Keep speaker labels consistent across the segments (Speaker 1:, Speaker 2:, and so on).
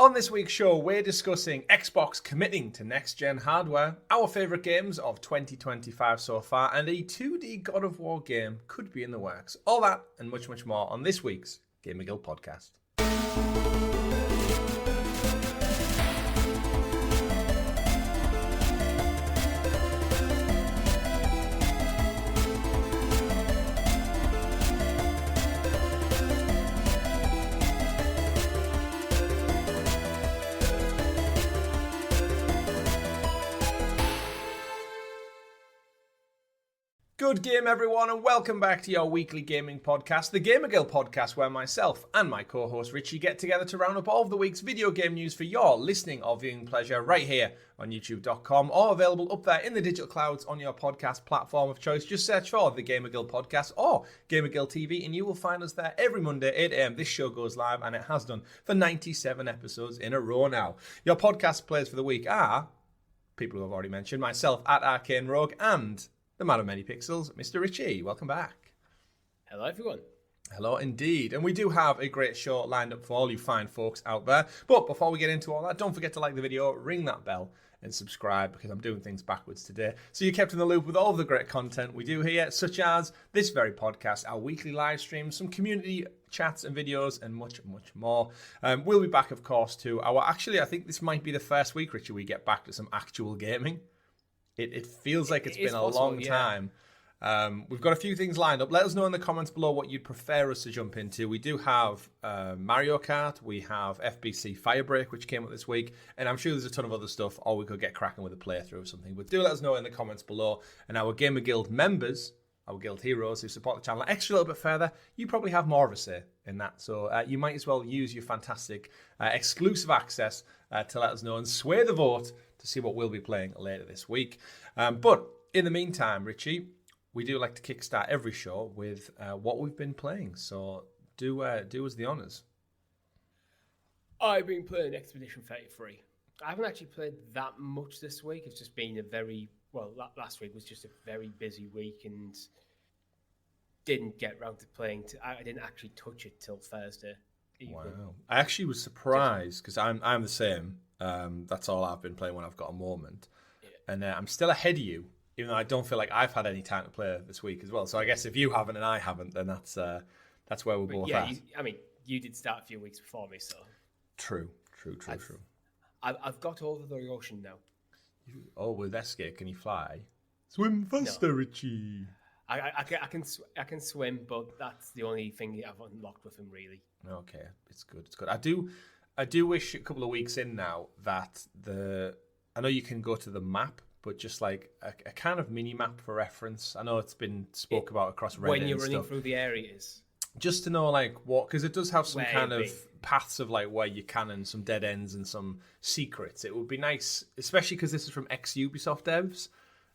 Speaker 1: On this week's show, we're discussing Xbox committing to next-gen hardware, our favourite games of 2025 so far, and a 2D God of War game could be in the works. All that and much, much more on this week's GamerGuild Podcast. Good game, everyone, and welcome back to your weekly gaming podcast, the GamerGuild Podcast, where myself and my co-host Richie get together to round up all of the week's video game news for your listening or viewing pleasure right here on youtube.com, or available up there in the digital clouds on your podcast platform of choice. Just search for the GamerGuild Podcast or GamerGuildTV and you will find us there every Monday, 8 a.m. This show goes live, and it has done for 97 episodes in a row now. Your podcast players for the week are people who I've already mentioned, myself at Arcane Rogue, and the man of many pixels, Mr. Richie. Welcome back.
Speaker 2: Hello, everyone.
Speaker 1: Hello, indeed. And we do have a great show lined up for all you fine folks out there. But before we get into all that, don't forget to like the video, ring that bell, and subscribe, because I'm doing things backwards today. So you're kept in the loop with all of the great content we do here, such as this very podcast, our weekly live streams, some community chats and videos, and much, much more. We'll be back, of course, to our... Actually, I think this might be the first week, Richie, we get back to some actual gaming. It feels like it's been a long time. We've got a few things lined up. Let us know in the comments below what you'd prefer us to jump into. We do have Mario Kart. We have FBC Firebreak, which came up this week. And I'm sure there's a ton of other stuff, or we could get cracking with a playthrough or something. But do let us know in the comments below. And our Gamer Guild members, our guild heroes who support the channel extra little bit further, you probably have more of a say in that. So you might as well use your fantastic exclusive access to let us know and sway the vote to see what we'll be playing later this week. But in the meantime, Richie, we do like to kickstart every show with what we've been playing. So do us the honours.
Speaker 2: I've been playing Expedition 33. I haven't actually played that much this week. It's just been last week was just a very busy week and didn't get round to playing. I didn't actually touch it till Thursday evening.
Speaker 1: Wow. I actually was surprised because I'm the same. That's all I've been playing when I've got a moment. Yeah. And I'm still ahead of you, even though I don't feel like I've had any time to play this week as well. So I guess if you haven't and I haven't, then that's where we're both at.
Speaker 2: You did start a few weeks before me, so... True.
Speaker 1: I've
Speaker 2: got over the ocean now.
Speaker 1: With Escape, can you fly? Swim faster, no. Richie.
Speaker 2: I can swim, but that's the only thing I've unlocked with him, really.
Speaker 1: Okay, it's good. I do wish a couple of weeks in now that I know you can go to the map, but just like a kind of mini map for reference. I know it's been spoke about across Reddit
Speaker 2: when you're running through the areas.
Speaker 1: Just to know like what, because it does have some kind of paths of like where you can and some dead ends and some secrets. It would be nice, especially because this is from ex-Ubisoft devs,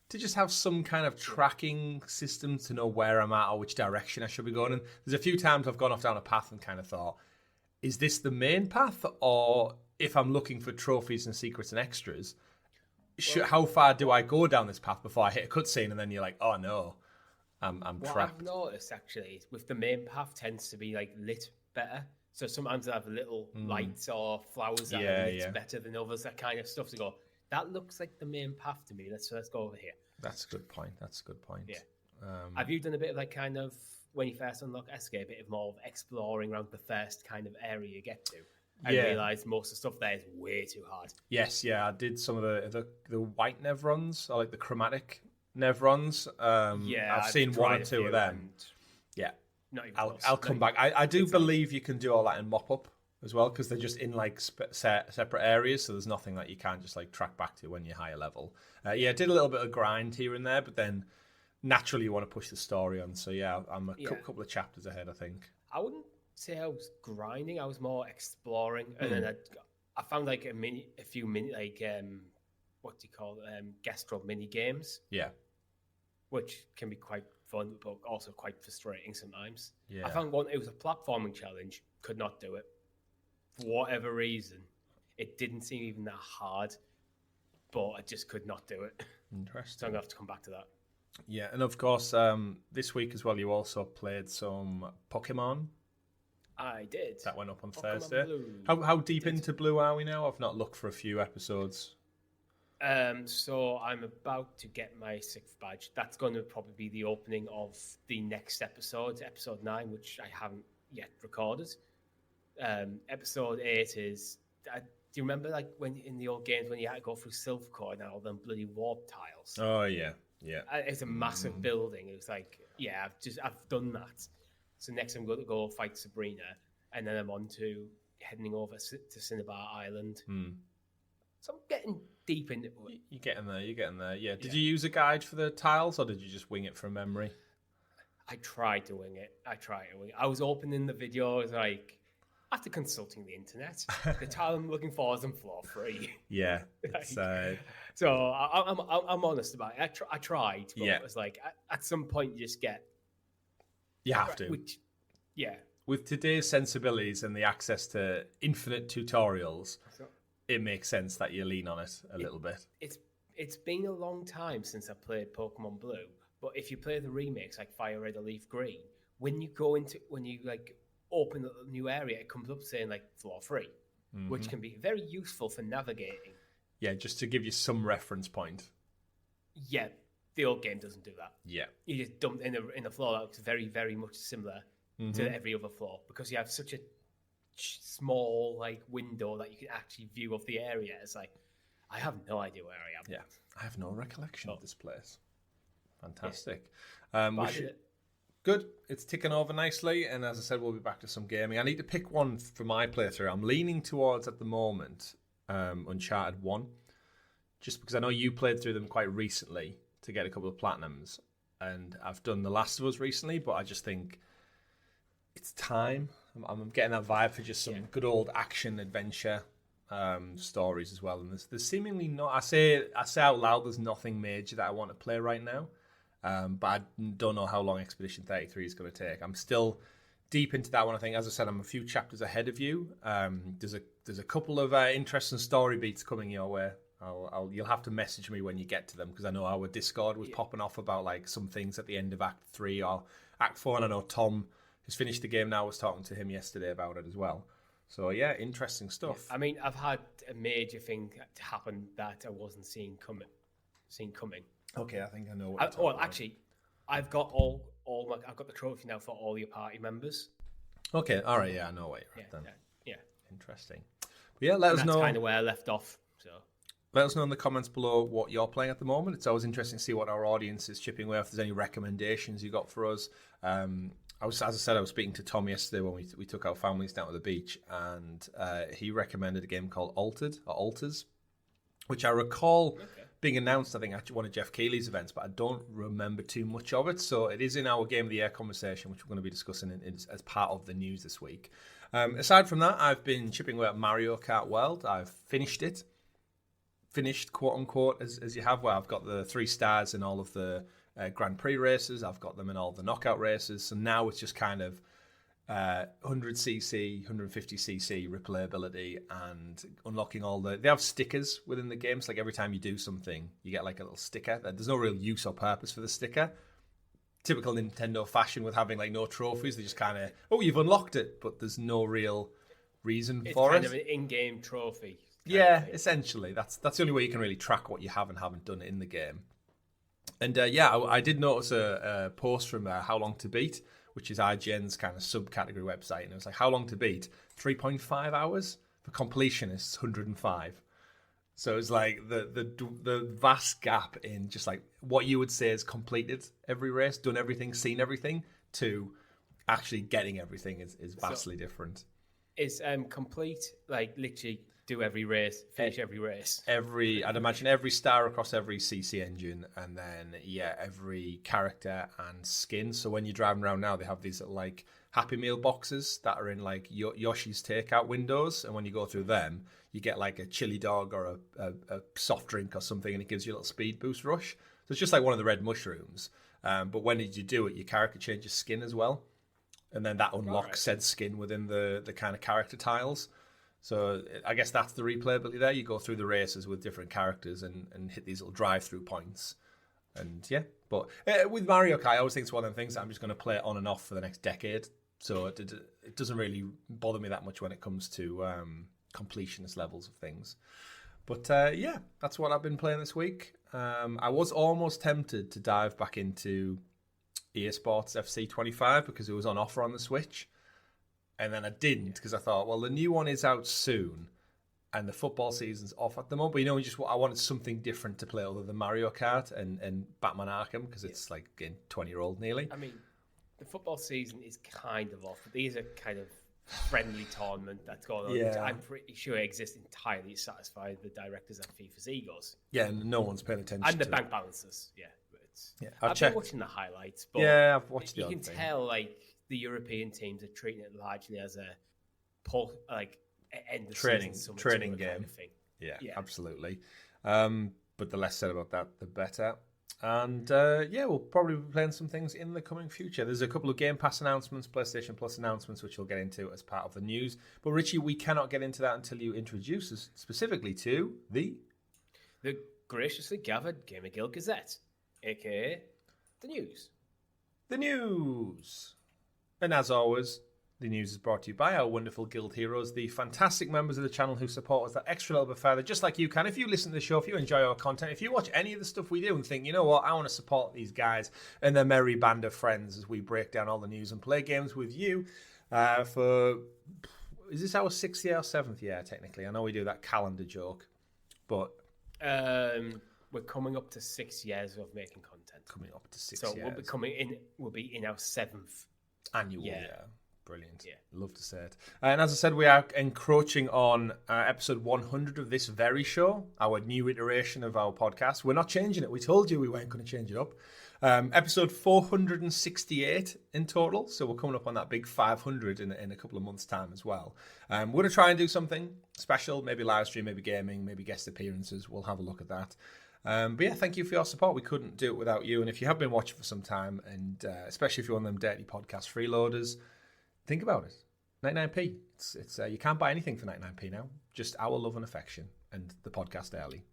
Speaker 1: to just have some kind of tracking system to know where I'm at or which direction I should be going. And there's a few times I've gone off down a path and kind of thought, is this the main path, or if I'm looking for trophies and secrets and extras, how far do I go down this path before I hit a cutscene and then you're like, oh no, I'm trapped?
Speaker 2: What I've noticed actually with the main path tends to be like lit better. So sometimes I have little lights or flowers that are lit better than others, that kind of stuff to go, that looks like the main path to me. Let's go over here.
Speaker 1: That's a good point.
Speaker 2: Yeah. Have you done a bit of like kind of, when you first unlock Escape, a bit of more of exploring around the first kind of area you get to? I realised most of the stuff there is way too hard.
Speaker 1: Yes, I did some of the white Nevrons, or like the chromatic Nevrons. I've seen one or two of them. Yeah, I'll come back. I do believe you can do all that in mop-up as well, because they're just in like separate areas, so there's nothing that you can't just like track back to when you're higher level. I did a little bit of grind here and there, but then naturally you want to push the story on. So I'm a couple of chapters ahead, I think.
Speaker 2: I wouldn't say I was grinding. I was more exploring, and then I found like a few mini like what do you call Gastro mini games.
Speaker 1: Yeah,
Speaker 2: which can be quite fun, but also quite frustrating sometimes.
Speaker 1: Yeah,
Speaker 2: I found one. It was a platforming challenge. Could not do it for whatever reason. It didn't seem even that hard, but I just could not do it.
Speaker 1: Interesting.
Speaker 2: So I'm gonna have to come back to that.
Speaker 1: Yeah, and of course, this week as well, you also played some Pokemon.
Speaker 2: I did.
Speaker 1: That went up on
Speaker 2: Pokemon
Speaker 1: Thursday.
Speaker 2: Blue.
Speaker 1: How deep into Blue are we now? I've not looked for a few episodes.
Speaker 2: So I'm about to get my 6th badge. That's going to probably be the opening of the next episode, episode 9, which I haven't yet recorded. Episode 8 is... do you remember like when in the old games when you had to go through Silver Core and all them bloody warp tiles?
Speaker 1: Oh, yeah. Yeah.
Speaker 2: It's a massive building. It was like, yeah, I've done that. So next I'm going to go fight Sabrina, and then I'm on to heading over to Cinnabar Island. So I'm getting deep into it.
Speaker 1: You're getting there. Yeah. Did you use a guide for the tiles, or did you just wing it from memory?
Speaker 2: I tried to wing it. I was opening the videos like, after consulting the internet, the tile I'm looking for is on floor 3.
Speaker 1: Yeah. It's,
Speaker 2: so I'm honest about it. I tried, but it was like, at some point you just get...
Speaker 1: You have to. With today's sensibilities and the access to infinite tutorials, it makes sense that you lean on it a little bit.
Speaker 2: It's been a long time since I played Pokemon Blue, but if you play the remakes like Fire Red or Leaf Green, when you like open a new area, it comes up saying like floor 3, which can be very useful for navigating. Yeah,
Speaker 1: just to give you some reference point.
Speaker 2: Yeah. The old game doesn't do that.
Speaker 1: Yeah.
Speaker 2: You just dump in a floor that looks very, very much similar to every other floor because you have such a small like window that you can actually view of the area. It's like, I have no idea where I am.
Speaker 1: Yeah. I have no recollection of this place. Fantastic.
Speaker 2: Yeah.
Speaker 1: Good. It's ticking over nicely. And as I said, we'll be back to some gaming. I need to pick one for my playthrough. I'm leaning towards, at the moment, Uncharted 1. Just because I know you played through them quite recently to get a couple of platinums, and I've done The Last of Us recently, but I just think it's time. I'm getting that vibe for just some good old action adventure stories as well. And there's seemingly not. I say out loud, there's nothing major that I want to play right now, but I don't know how long Expedition 33 is going to take. I'm still deep into that one. I think, as I said, I'm a few chapters ahead of you. There's a couple of interesting story beats coming your way. You'll have to message me when you get to them, because I know our Discord was popping off about like some things at the end of Act 3 or Act 4, and I know Tom, who's finished the game now, was talking to him yesterday about it as well. So yeah, interesting stuff.
Speaker 2: Yeah. I mean, I've had a major thing happen that I wasn't seeing coming.
Speaker 1: Okay, I think I know
Speaker 2: what actually, I've got I've got the trophy now for all your party members.
Speaker 1: Okay, all right, yeah, I know what you're at then.
Speaker 2: Yeah.
Speaker 1: Interesting. But yeah, let us know.
Speaker 2: That's kind of where I left off. So.
Speaker 1: Let us know in the comments below what you're playing at the moment. It's always interesting to see what our audience is chipping away. If there's any recommendations you got for us. As I said, I was speaking to Tom yesterday when we took our families down to the beach, and he recommended a game called Alters, which I recall being announced, I think, at one of Jeff Keighley's events, but I don't remember too much of it. So it is in our Game of the Year conversation, which we're going to be discussing as part of the news this week. Aside from that, I've been chipping away at Mario Kart World. I've finished it. Finished, quote unquote, as you have, where I've got the 3 stars in all of the Grand Prix races. I've got them in all the knockout races. So now it's just kind of 100cc, 150cc replayability and unlocking all they have stickers within the game. So like every time you do something, you get like a little sticker. There's no real use or purpose for the sticker. Typical Nintendo fashion with having like no trophies. They just kind of, you've unlocked it, but there's no real reason for it.
Speaker 2: It's kind of an in-game trophy.
Speaker 1: Yeah, essentially. That's the only way you can really track what you have and haven't done in the game. And I did notice a post from How Long to Beat, which is IGN's kind of subcategory website, and it was like, how long to beat? 3.5 hours. For completionists, 105. So it's like the vast gap in just like what you would say is completed every race, done everything, seen everything, to actually getting everything is vastly different.
Speaker 2: Is complete, like literally do every race, finish every race.
Speaker 1: I'd imagine every star across every CC engine, and then every character and skin. So when you're driving around now, they have these like Happy Meal boxes that are in like Yoshi's takeout windows, and when you go through them, you get like a chili dog or a soft drink or something, and it gives you a little speed boost rush. So it's just like one of the red mushrooms. But when did you do it? Your character changes skin as well, and then that unlocks said skin within the kind of character tiles. So I guess that's the replayability there. You go through the races with different characters and hit these little drive-through points. And but with Mario Kart, I always think it's one of them things that I'm just going to play on and off for the next decade. So it doesn't really bother me that much when it comes to completionist levels of things. But yeah, that's what I've been playing this week. I was almost tempted to dive back into EA Sports FC 25 because it was on offer on the Switch. And then I didn't because I thought, well, the new one is out soon and the football season's off at the moment. But I wanted something different to play other than Mario Kart and Batman Arkham because it's like getting 20-year-old nearly.
Speaker 2: I mean, the football season is kind of off. But these are kind of friendly tournament that's going on, which I'm pretty sure exists entirely to satisfy the directors at FIFA's egos.
Speaker 1: Yeah, and no one's paying attention
Speaker 2: and the
Speaker 1: to
Speaker 2: bank balances. Yeah,
Speaker 1: I've
Speaker 2: been watching the highlights. But
Speaker 1: I've watched the
Speaker 2: you
Speaker 1: odd
Speaker 2: can
Speaker 1: thing.
Speaker 2: tell like the European teams are treating it largely as a end of
Speaker 1: training game.
Speaker 2: kind of thing.
Speaker 1: Yeah, absolutely. But the less said about that, the better. And we'll probably be playing some things in the coming future. There's a couple of Game Pass announcements, PlayStation Plus announcements, which we'll get into as part of the news. But Richie, we cannot get into that until you introduce us specifically to the
Speaker 2: graciously gathered GamerGuild Gazette, aka the news.
Speaker 1: The news. And as always, the news is brought to you by our wonderful guild heroes, the fantastic members of the channel who support us that extra little bit further, just like you can. If you listen to the show, if you enjoy our content, if you watch any of the stuff we do and think, you know what, I want to support these guys and their merry band of friends as we break down all the news and play games with you is this our 6th year or 7th year, technically? I know we do that calendar joke, but...
Speaker 2: we're coming up to 6 years of making content.
Speaker 1: Coming up to 6
Speaker 2: years.
Speaker 1: So
Speaker 2: we'll be in our 7th
Speaker 1: annual
Speaker 2: year.
Speaker 1: Brilliant.
Speaker 2: Yeah.
Speaker 1: Love to say it. And as I said, we are encroaching on episode 100 of this very show, our new iteration of our podcast. We're not changing it. We told you we weren't going to change it up. Episode 468 in total. So we're coming up on that big 500 in a couple of months' time as well. We're going to try and do something special, maybe live stream, maybe gaming, maybe guest appearances. We'll have a look at that. But yeah, thank you for your support. We couldn't do it without you. And if you have been watching for some time, and especially if you're one of them dirty podcast freeloaders, think about it. 99p. It's you can't buy anything for 99p now. Just our love and affection and the podcast early.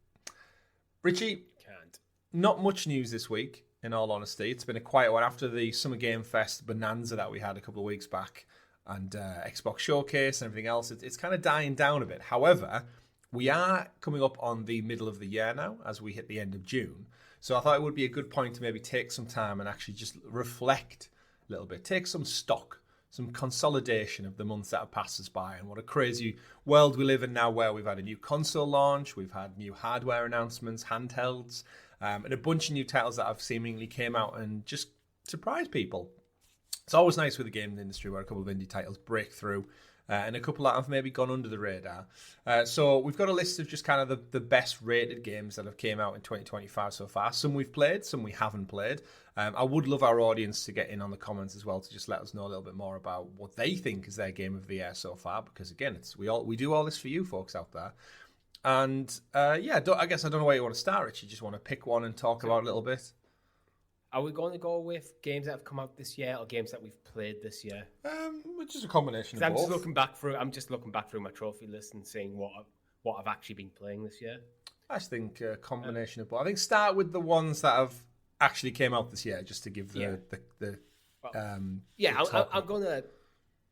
Speaker 1: Richie,
Speaker 2: can't.
Speaker 1: Not much news this week, in all honesty. It's been a quiet one after the Summer Game Fest bonanza that we had a couple of weeks back and Xbox Showcase and everything else. It's kind of dying down a bit. However, we are coming up on the middle of the year now as we hit the end of June. So I thought it would be a good point to maybe take some time and actually just reflect a little bit. Take some stock, some consolidation of the months that have passed us by and what a crazy world we live in now where we've had a new console launch, we've had new hardware announcements, handhelds, and a bunch of new titles that have seemingly came out and just surprised people. It's always nice with the gaming industry where a couple of indie titles break through and a couple that have maybe gone under the radar. So we've got a list of just kind of the best rated games that have came out in 2025 so far. Some we've played, some we haven't played. I would love our audience to get in on the comments as well to just let us know a little bit more about what they think is their game of the year so far. Because again, we do all this for you folks out there. And I guess I don't know where you want to start, Rich. You just want to pick one and talk about it a little bit.
Speaker 2: Are we going to go with games that have come out this year or games that we've played this year?
Speaker 1: Which is a combination of both.
Speaker 2: I'm just looking back through my trophy list and seeing what I've actually been playing this year.
Speaker 1: I just think a combination of both. I think start with the ones that have actually came out this year, just to give I'm going to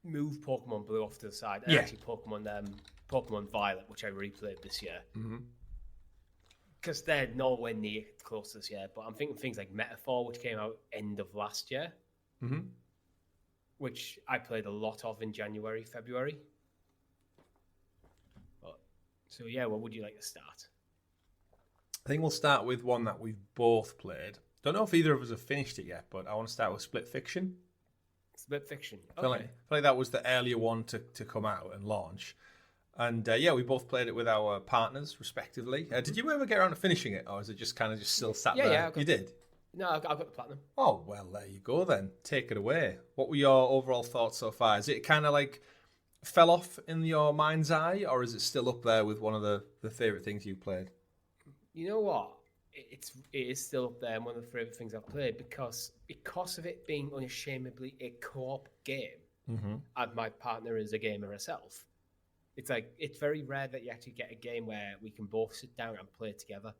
Speaker 1: move Pokemon Blue off to the side. And actually Pokemon Violet, which I replayed this year. Mm-hmm.
Speaker 2: Because they're nowhere near close this year. But I'm thinking things like Metaphor, which came out end of last year.
Speaker 1: Mm-hmm.
Speaker 2: Which I played a lot of in January, February. What would you like to start?
Speaker 1: I think we'll start with one that we've both played. Don't know if either of us have finished it yet, but I want to start with Split Fiction.
Speaker 2: Split Fiction. Okay.
Speaker 1: I feel like that was the earlier one to come out and launch. And we both played it with our partners, respectively. Did you ever get around to finishing it, or is it just kind of just still sat there?
Speaker 2: Yeah.
Speaker 1: You did?
Speaker 2: No, I've got the platinum.
Speaker 1: Oh, well, there you go then. Take it away. What were your overall thoughts so far? Is it kind of like fell off in your mind's eye, or is it still up there with one of the favourite things you've played?
Speaker 2: You know what? It is still up there and one of the favourite things I've played because of it being unashamedly a co-op game, and my partner is a gamer herself. It's very rare that you actually get a game where we can both sit down and play together.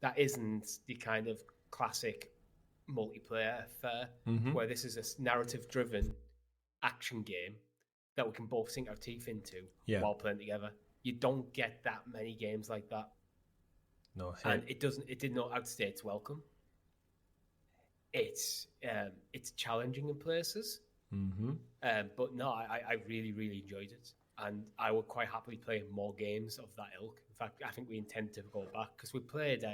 Speaker 2: That isn't the kind of classic multiplayer affair where this is a narrative-driven action game that we can both sink our teeth into
Speaker 1: Yeah.
Speaker 2: while playing together. You don't get that many games like that.
Speaker 1: No,
Speaker 2: And it did not outstay its welcome. It's challenging in places.
Speaker 1: Mm-hmm.
Speaker 2: But no, I really, really enjoyed it. And I would quite happily play more games of that ilk. In fact, I think we intend to go back because we played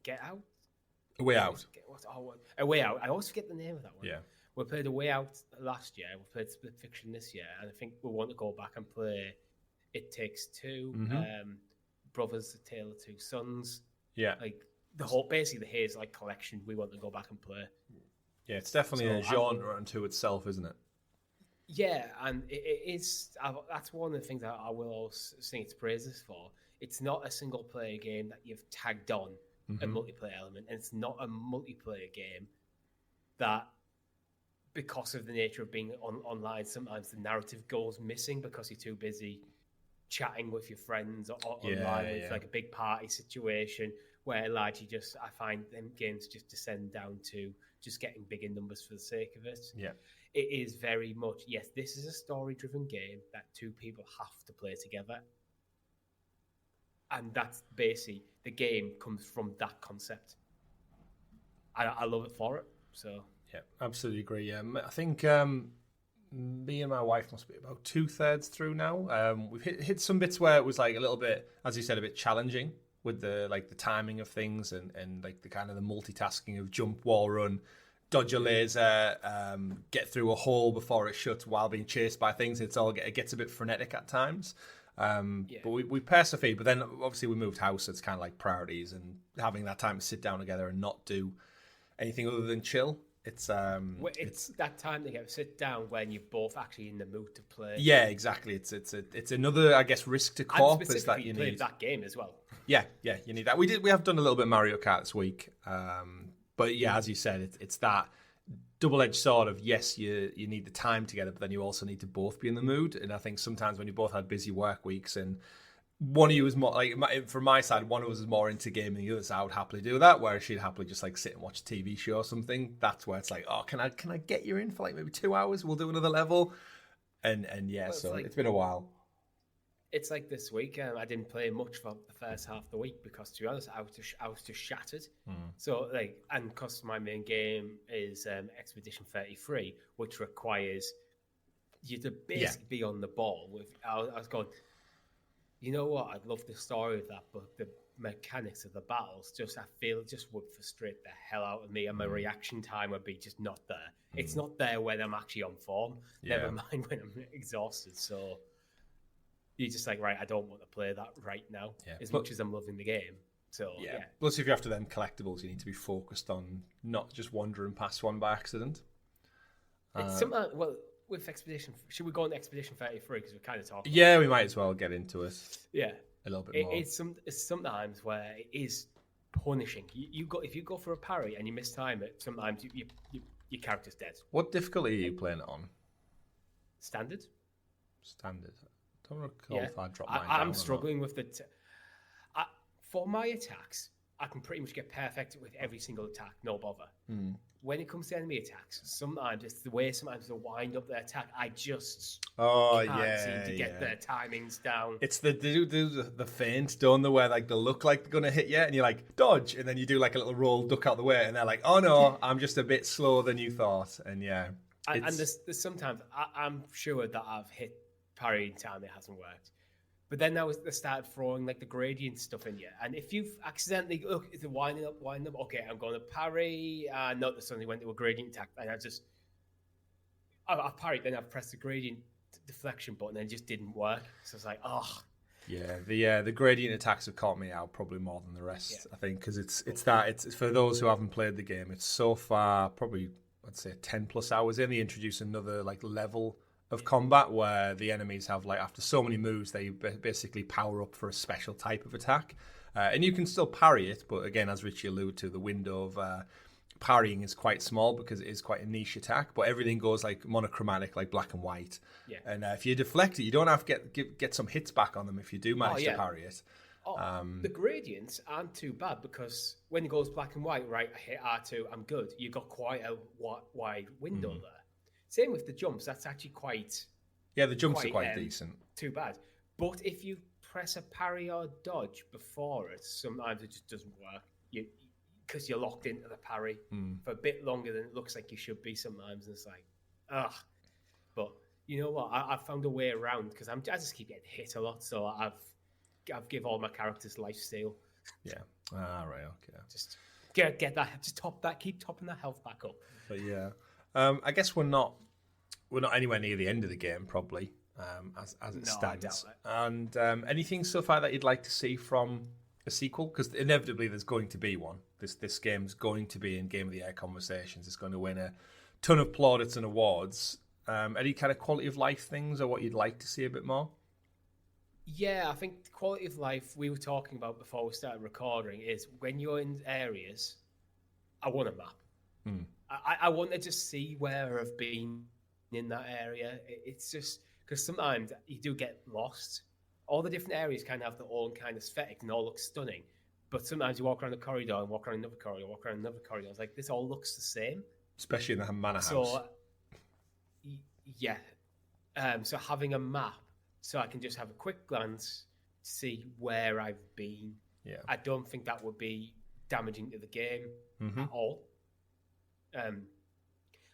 Speaker 2: Get Out.
Speaker 1: A Way Out.
Speaker 2: A Way Out. I always forget the name of that one.
Speaker 1: Yeah.
Speaker 2: We played A Way Out last year. We played Split Fiction this year. And I think we want to go back and play It Takes Two, Brothers, The Tale of Two Sons.
Speaker 1: Yeah.
Speaker 2: Like the whole, basically the Haze like collection we want to go back and play.
Speaker 1: Yeah, it's definitely a genre unto itself, isn't it?
Speaker 2: Yeah, and it is. That's one of the things that I will always sing its praises for. It's not a single player game that you've tagged on a multiplayer element, and it's not a multiplayer game that, because of the nature of being online, sometimes the narrative goes missing because you're too busy chatting with your friends or online. It's like a big party situation where largely just I find them games just descend down to just getting big in numbers for the sake of it.
Speaker 1: Yeah.
Speaker 2: It is very much, yes, this is a story-driven game that two people have to play together. And that's basically, the game comes from that concept. I love it for it, so...
Speaker 1: Yeah, absolutely agree, yeah. I think me and my wife must be about 2/3 through now. We've hit some bits where it was like a little bit, as you said, a bit challenging with the timing of things and like the kind of the multitasking of jump, wall run, dodge a laser, get through a hole before it shuts while being chased by things. It gets a bit frenetic at times. But we persevered. But then obviously we moved house. So it's kind of like priorities and having that time to sit down together and not do anything other than chill. It's
Speaker 2: that time to sit down when you're both actually in the mood to play.
Speaker 1: Yeah, exactly. It's another, I guess, risk to cop is that you need
Speaker 2: that game as well.
Speaker 1: Yeah, you need that. We have done a little bit of Mario Kart this week. But yeah, as you said, it's that double-edged sword of, yes, you need the time together, but then you also need to both be in the mood. And I think sometimes when you both had busy work weeks and one of you was more, like, from my side, one of us is more into gaming, the other side would happily do that, whereas she'd happily just like sit and watch a TV show or something. That's where it's like, oh, can I get you in for like maybe 2 hours? We'll do another level. And yeah, well, so it's been a while.
Speaker 2: It's like this week, I didn't play much for the first half of the week because, to be honest, I was just shattered. So, and because my main game is Expedition 33, which requires you to basically be on the ball. I was going, you know what? I'd love the story of that, but the mechanics of the battles I feel would frustrate the hell out of me, and my reaction time would be just not there. It's not there when I'm actually on form. Never mind when I'm exhausted. So you're just like, right, I don't want to play that right now, much as I'm loving the game. So yeah.
Speaker 1: Plus, if you're after them collectibles, you need to be focused on not just wandering past one by accident.
Speaker 2: It's something. Well, with Expedition, should we go on Expedition 33 because we're kind of talking?
Speaker 1: Yeah, we might as well get into it.
Speaker 2: Yeah,
Speaker 1: a little bit more.
Speaker 2: It's sometimes where it is punishing. If you go for a parry and you mistime it, sometimes your character's dead.
Speaker 1: What difficulty are you playing it on?
Speaker 2: Standard.
Speaker 1: I don't recall if I dropped mine down.
Speaker 2: I'm struggling with for my attacks. I can pretty much get perfect with every single attack, no bother. When it comes to enemy attacks, sometimes it's the way sometimes they wind up their attack. I just can't seem to get their timings down.
Speaker 1: It's they do the feint, don't they, where like they look like they're gonna hit you, and you're like dodge, and then you do like a little roll, duck out the way, and they're like, oh no, I'm just a bit slower than you thought, and
Speaker 2: and there's sometimes I'm sure that I've hit parry in time, it hasn't worked. But then they started throwing like the gradient stuff in you. And if you've accidentally, look, it's winding up, okay, I'm going to parry. No, they suddenly went to a gradient attack. And I've parried, then I've pressed the gradient deflection button and it just didn't work. So it's like, oh.
Speaker 1: Yeah, the gradient attacks have caught me out probably more than the rest, I think, because it's for those who haven't played the game, it's so far, probably, I'd say 10 plus hours in, they introduce another like level of combat where the enemies have, like, after so many moves, they basically power up for a special type of attack. And you can still parry it, but again, as Richie alluded to, the window of parrying is quite small because it is quite a niche attack, but everything goes like monochromatic, like black and white. Yeah. And if you deflect it, you don't have to get some hits back on them if you do manage to parry it.
Speaker 2: The gradients aren't too bad because when it goes black and white, right, I hit R2, I'm good. You've got quite a wide window there. Same with the jumps. That's actually quite...
Speaker 1: Yeah, the jumps are quite decent.
Speaker 2: Too bad. But if you press a parry or dodge before it, sometimes it just doesn't work. Because you're locked into the parry for a bit longer than it looks like you should be sometimes. And it's like, ugh. But you know what? I've found a way around because I just keep getting hit a lot. So I've give all my characters lifesteal.
Speaker 1: Yeah. Ah, right. Okay.
Speaker 2: Just get that. Just top that. Keep topping that health back up.
Speaker 1: But yeah, I guess we're not anywhere near the end of the game probably as it stands. And anything so far that you'd like to see from a sequel? Because inevitably there's going to be one. This game's going to be in Game of the Year conversations. It's going to win a ton of plaudits and awards. Any kind of quality of life things or what you'd like to see a bit more?
Speaker 2: Yeah, I think the quality of life we were talking about before we started recording is when you're in areas, I want a map. I want to just see where I've been in that area. It's just because sometimes you do get lost. All the different areas kind of have their own kind of aesthetic and all look stunning. But sometimes you walk around a corridor and walk around another corridor, walk around another corridor. It's like, this all looks the same.
Speaker 1: Especially in the manor house.
Speaker 2: So, yeah. So having a map so I can just have a quick glance, see where I've been.
Speaker 1: Yeah.
Speaker 2: I don't think that would be damaging to the game at all.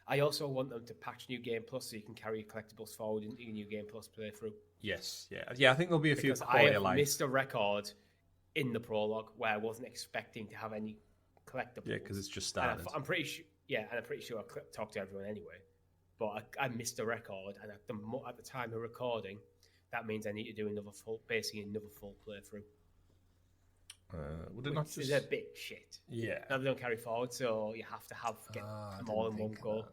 Speaker 2: I also want them to patch New Game Plus so you can carry your collectibles forward into your New Game Plus playthrough.
Speaker 1: Yes, yeah. I think there'll be a few quality of life.
Speaker 2: I missed a record in the prologue where I wasn't expecting to have any collectibles.
Speaker 1: Yeah, because it's just started.
Speaker 2: I'm pretty sure. Yeah, and I'm pretty sure I talked to everyone anyway. But I missed a record, and at the time of recording, that means I need to do another full playthrough.
Speaker 1: Would it not just...
Speaker 2: is a bit shit.
Speaker 1: Yeah.
Speaker 2: Now they don't carry forward, so you have to get them all in one go.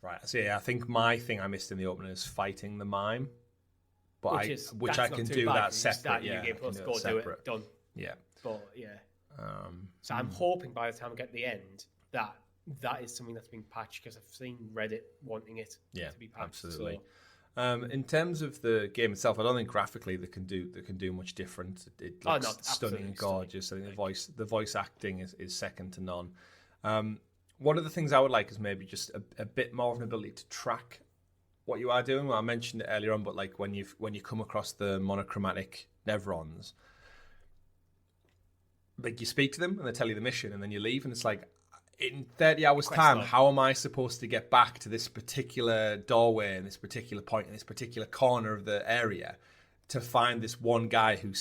Speaker 1: Right. So yeah, I think my thing I missed in the opener is fighting the mime, but which I can do that separate. Yeah,
Speaker 2: Game Plus, go do it. Done.
Speaker 1: Yeah.
Speaker 2: But yeah. So I'm hoping by the time I get to the end that is something that's being patched because I've seen Reddit wanting it to be patched.
Speaker 1: Absolutely. So. In terms of the game itself, I don't think graphically they can do much different. It looks stunning and gorgeous. I think the voice acting is second to none. One of the things I would like is maybe just a bit more of an ability to track what you are doing. Well, I mentioned it earlier on, but like when you come across the monochromatic Nevrons, like you speak to them and they tell you the mission, and then you leave, and it's like, in 30 hours' time, how am I supposed to get back to this particular doorway in this particular point in this particular corner of the area to find this one guy who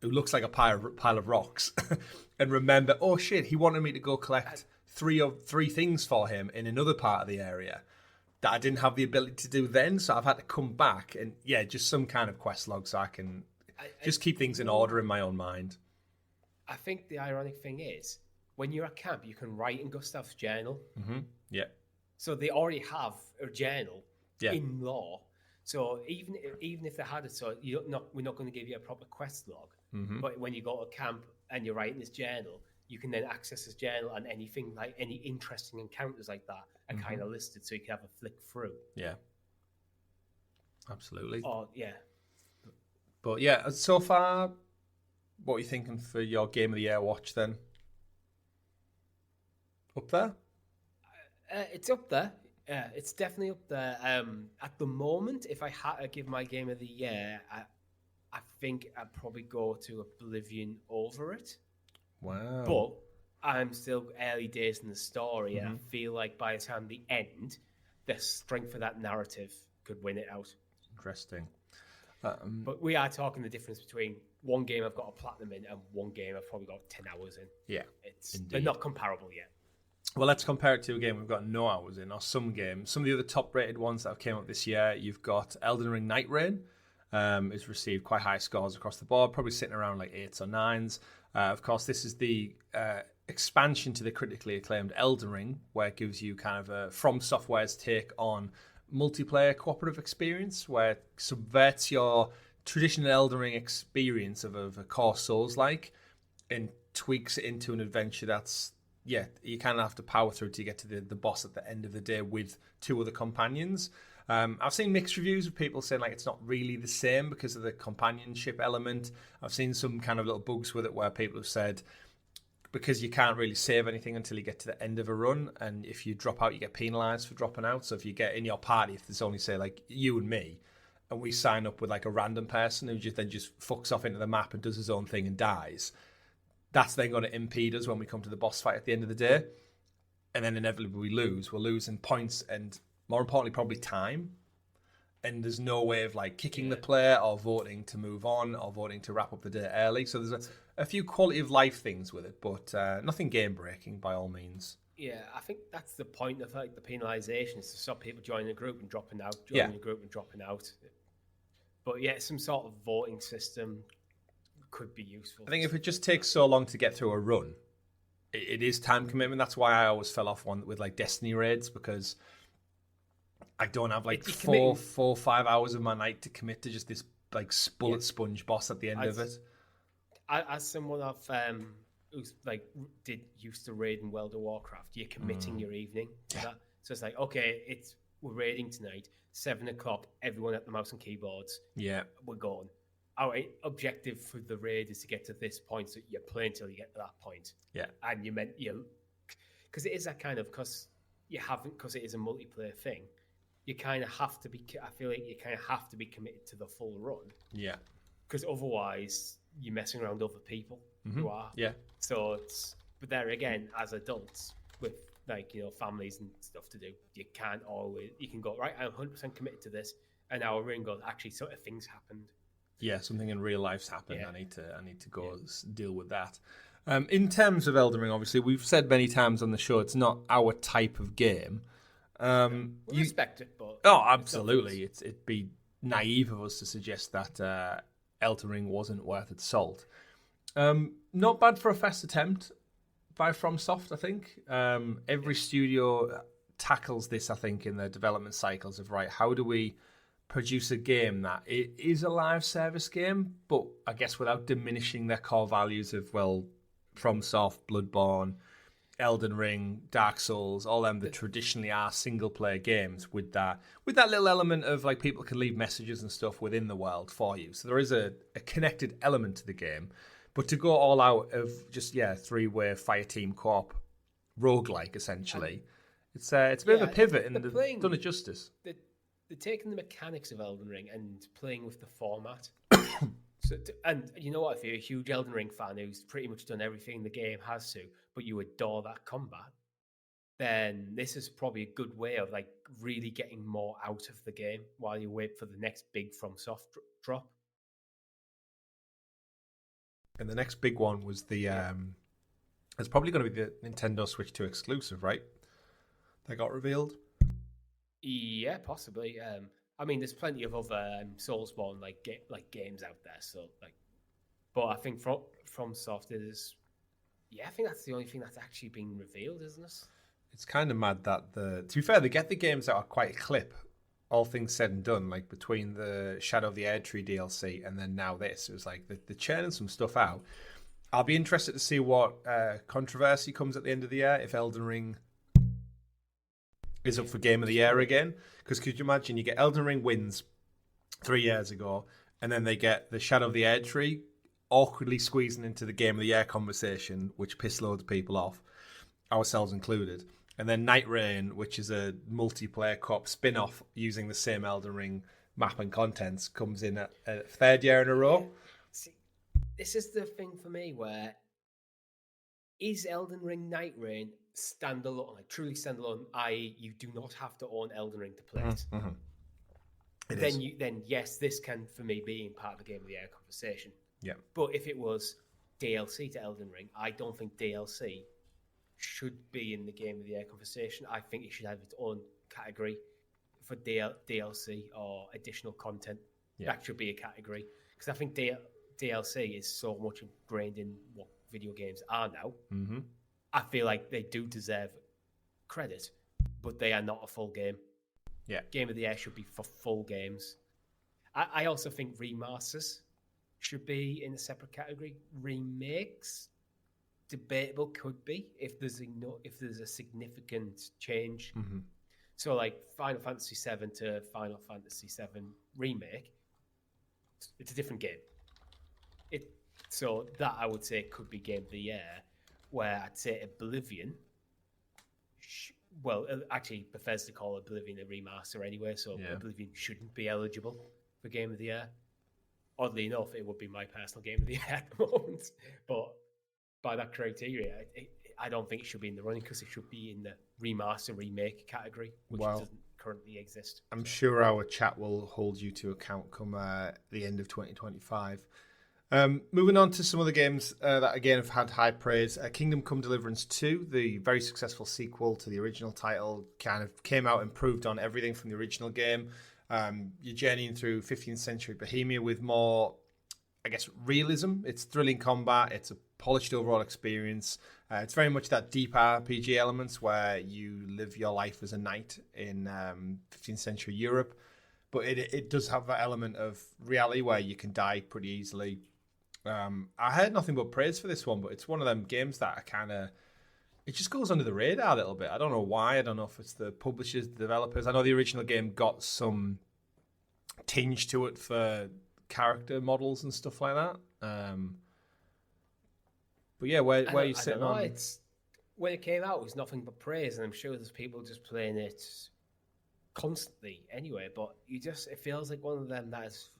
Speaker 1: looks like a pile of rocks and remember, oh shit, he wanted me to go collect three things for him in another part of the area that I didn't have the ability to do then, so I've had to come back and just some kind of quest log so I can just keep things in order in my own mind.
Speaker 2: I think the ironic thing is, when you're at camp, you can write in Gustav's journal.
Speaker 1: Mm-hmm. Yeah.
Speaker 2: So they already have a journal in law. So even if they had it, so we're not going to give you a proper quest log. Mm-hmm. But when you go to camp and you're writing this journal, you can then access this journal, and anything like any interesting encounters like that are kind of listed, so you can have a flick through.
Speaker 1: Yeah. Absolutely.
Speaker 2: Oh yeah.
Speaker 1: But yeah, so far, what are you thinking for your Game of the Year watch then? Up there?
Speaker 2: It's up there. Yeah, it's definitely up there. At the moment, if I had to give my Game of the Year, I think I'd probably go to Oblivion over it.
Speaker 1: Wow.
Speaker 2: But I'm still early days in the story, and I feel like by the time the end, the strength of that narrative could win it out.
Speaker 1: Interesting.
Speaker 2: But we are talking the difference between one game I've got a platinum in and one game I've probably got 10 hours in.
Speaker 1: Yeah,
Speaker 2: they're not comparable yet.
Speaker 1: Well, let's compare it to a game we've got no hours in, or some games. Some of the other top-rated ones that have came up this year, you've got Elden Ring Night Rain. It's received quite high scores across the board, probably sitting around like 8s or 9s. Of course, this is the expansion to the critically acclaimed Elden Ring, where it gives you kind of a From Software's take on multiplayer cooperative experience, where it subverts your traditional Elden Ring experience of a core Souls-like and tweaks it into an adventure that's, you kind of have to power through to get to the boss at the end of the day with 2 other companions. I've seen mixed reviews of people saying like it's not really the same because of the companionship element. I've seen some kind of little bugs with it where people have said because you can't really save anything until you get to the end of a run, and if you drop out, you get penalised for dropping out. So if you get in your party, if there's only, say, like you and me, and we sign up with like a random person who just fucks off into the map and does his own thing and dies, that's then going to impede us when we come to the boss fight at the end of the day. And then inevitably we lose. We're losing points and, more importantly, probably time. And there's no way of like kicking the player or voting to move on or voting to wrap up the day early. So there's a few quality of life things with it, but nothing game breaking by all means.
Speaker 2: Yeah, I think that's the point of like the penalisation, is to stop people joining a group and dropping out, joining a group and dropping out. But yeah, some sort of voting system could be useful.
Speaker 1: I think if it just takes so long to get through a run, it is time commitment. That's why I always fell off one with like Destiny raids, because I don't have like 4 or 5 hours of my night to commit to just this like bullet sponge boss at the end of it.
Speaker 2: As someone who's like used to raid in World of Warcraft, you're committing your evening to that. So it's like, okay, we're raiding tonight, 7 o'clock, everyone at the mouse and keyboards. Yeah, we're going. Our objective for the raid is to get to this point, so you're playing till you get to that point. Yeah, and because it is that kind of, because it is a multiplayer thing. You kind of have to be. I feel like you kind of have to be committed to the full run. Yeah, because otherwise you're messing around with other people who are. Yeah. So but there again, as adults with like families and stuff to do, you can't always. You can go right. I'm 100% committed to this, and our ring goes. Actually, sort of things happened. Yeah, something in real life's happened. Yeah. I need to go deal with that. In terms of Elden Ring, obviously, we've said many times on the show, it's not our type of game. We respect it, but
Speaker 1: absolutely, it'd be naive of us to suggest that Elden Ring wasn't worth its salt. Not bad for a first attempt by FromSoft, I think. Every studio tackles this, I think, in their development cycles of, right, how do we produce a game that it is a live service game, but I guess without diminishing their core values of, well, FromSoft, Bloodborne, Elden Ring, Dark Souls, all them that traditionally are single player games with that little element of like people can leave messages and stuff within the world for you. So there is a connected element to the game. But to go all out of just 3-way fire team co-op roguelike essentially, it's a bit of a pivot and they've done it justice.
Speaker 2: They're taking the mechanics of Elden Ring and playing with the format. And you know what, if you're a huge Elden Ring fan who's pretty much done everything the game has to, but you adore that combat, then this is probably a good way of like really getting more out of the game while you wait for the next big FromSoft drop.
Speaker 1: And the next big one was it's probably going to be the Nintendo Switch 2 exclusive, right? That got revealed.
Speaker 2: Yeah, possibly. I mean, there's plenty of other Soulsborne like games out there. So but I think FromSoft is. Yeah, I think that's the only thing that's actually been revealed, isn't it?
Speaker 1: It's kind of mad that to be fair, they get the games out at quite a clip. All things said and done, like between the Shadow of the Erdtree DLC and then now this, it was like they're churning some stuff out. I'll be interested to see what controversy comes at the end of the year if Elden Ring is up for Game of the Year again. Because could you imagine, you get Elden Ring wins 3 years ago, and then they get the Shadow of the Erdtree awkwardly squeezing into the Game of the Year conversation, which piss loads of people off, ourselves included. And then Night Rain, which is a multiplayer co-op spin-off using the same Elden Ring map and contents, comes in at a 3rd year in a row.
Speaker 2: See, this is the thing for me where is Elden Ring Night Rain standalone, like truly standalone, i.e. you do not have to own Elden Ring to play it. Mm-hmm. Then yes, this can for me be in part of the Game of the Year conversation. Yeah. But if it was DLC to Elden Ring, I don't think DLC should be in the Game of the Year conversation. I think it should have its own category for DLC or additional content. Yeah. That should be a category, because I think DLC is so much ingrained in what video games are now. Mm-hmm. I feel like they do deserve credit, but they are not a full game. Yeah, Game of the Year should be for full games. I also think remasters should be in a separate category. Remakes, debatable, could be if there's a significant change. Mm-hmm. So like Final Fantasy VII to Final Fantasy VII Remake, it's a different game. So that I would say could be Game of the Year. where I'd say Oblivion. Well, actually, Bethesda call Oblivion a remaster anyway, so Oblivion shouldn't be eligible for Game of the Year. Oddly enough, it would be my personal Game of the Year at the moment. But by that criteria, I don't think it should be in the running because it should be in the remaster remake category, which doesn't currently exist.
Speaker 1: I'm sure our chat will hold you to account come the end of 2025. Moving on to some of the games that, again, have had high praise. Kingdom Come Deliverance 2, the very successful sequel to the original title, kind of came out and improved on everything from the original game. You're journeying through 15th century Bohemia with more, I guess, realism. It's thrilling combat. It's a polished overall experience. It's very much that deep RPG elements where you live your life as a knight in 15th century Europe. But it does have that element of reality where you can die pretty easily. I heard nothing but praise for this one, but it's one of them games that I kind of... It just goes under the radar a little bit. I don't know why. I don't know if it's the publishers, the developers. I know the original game got some tinge to it for character models and stuff like that. But yeah, where are you sitting on?
Speaker 2: When it came out, it was nothing but praise, and I'm sure there's people just playing it constantly anyway. But it feels like one of them that is,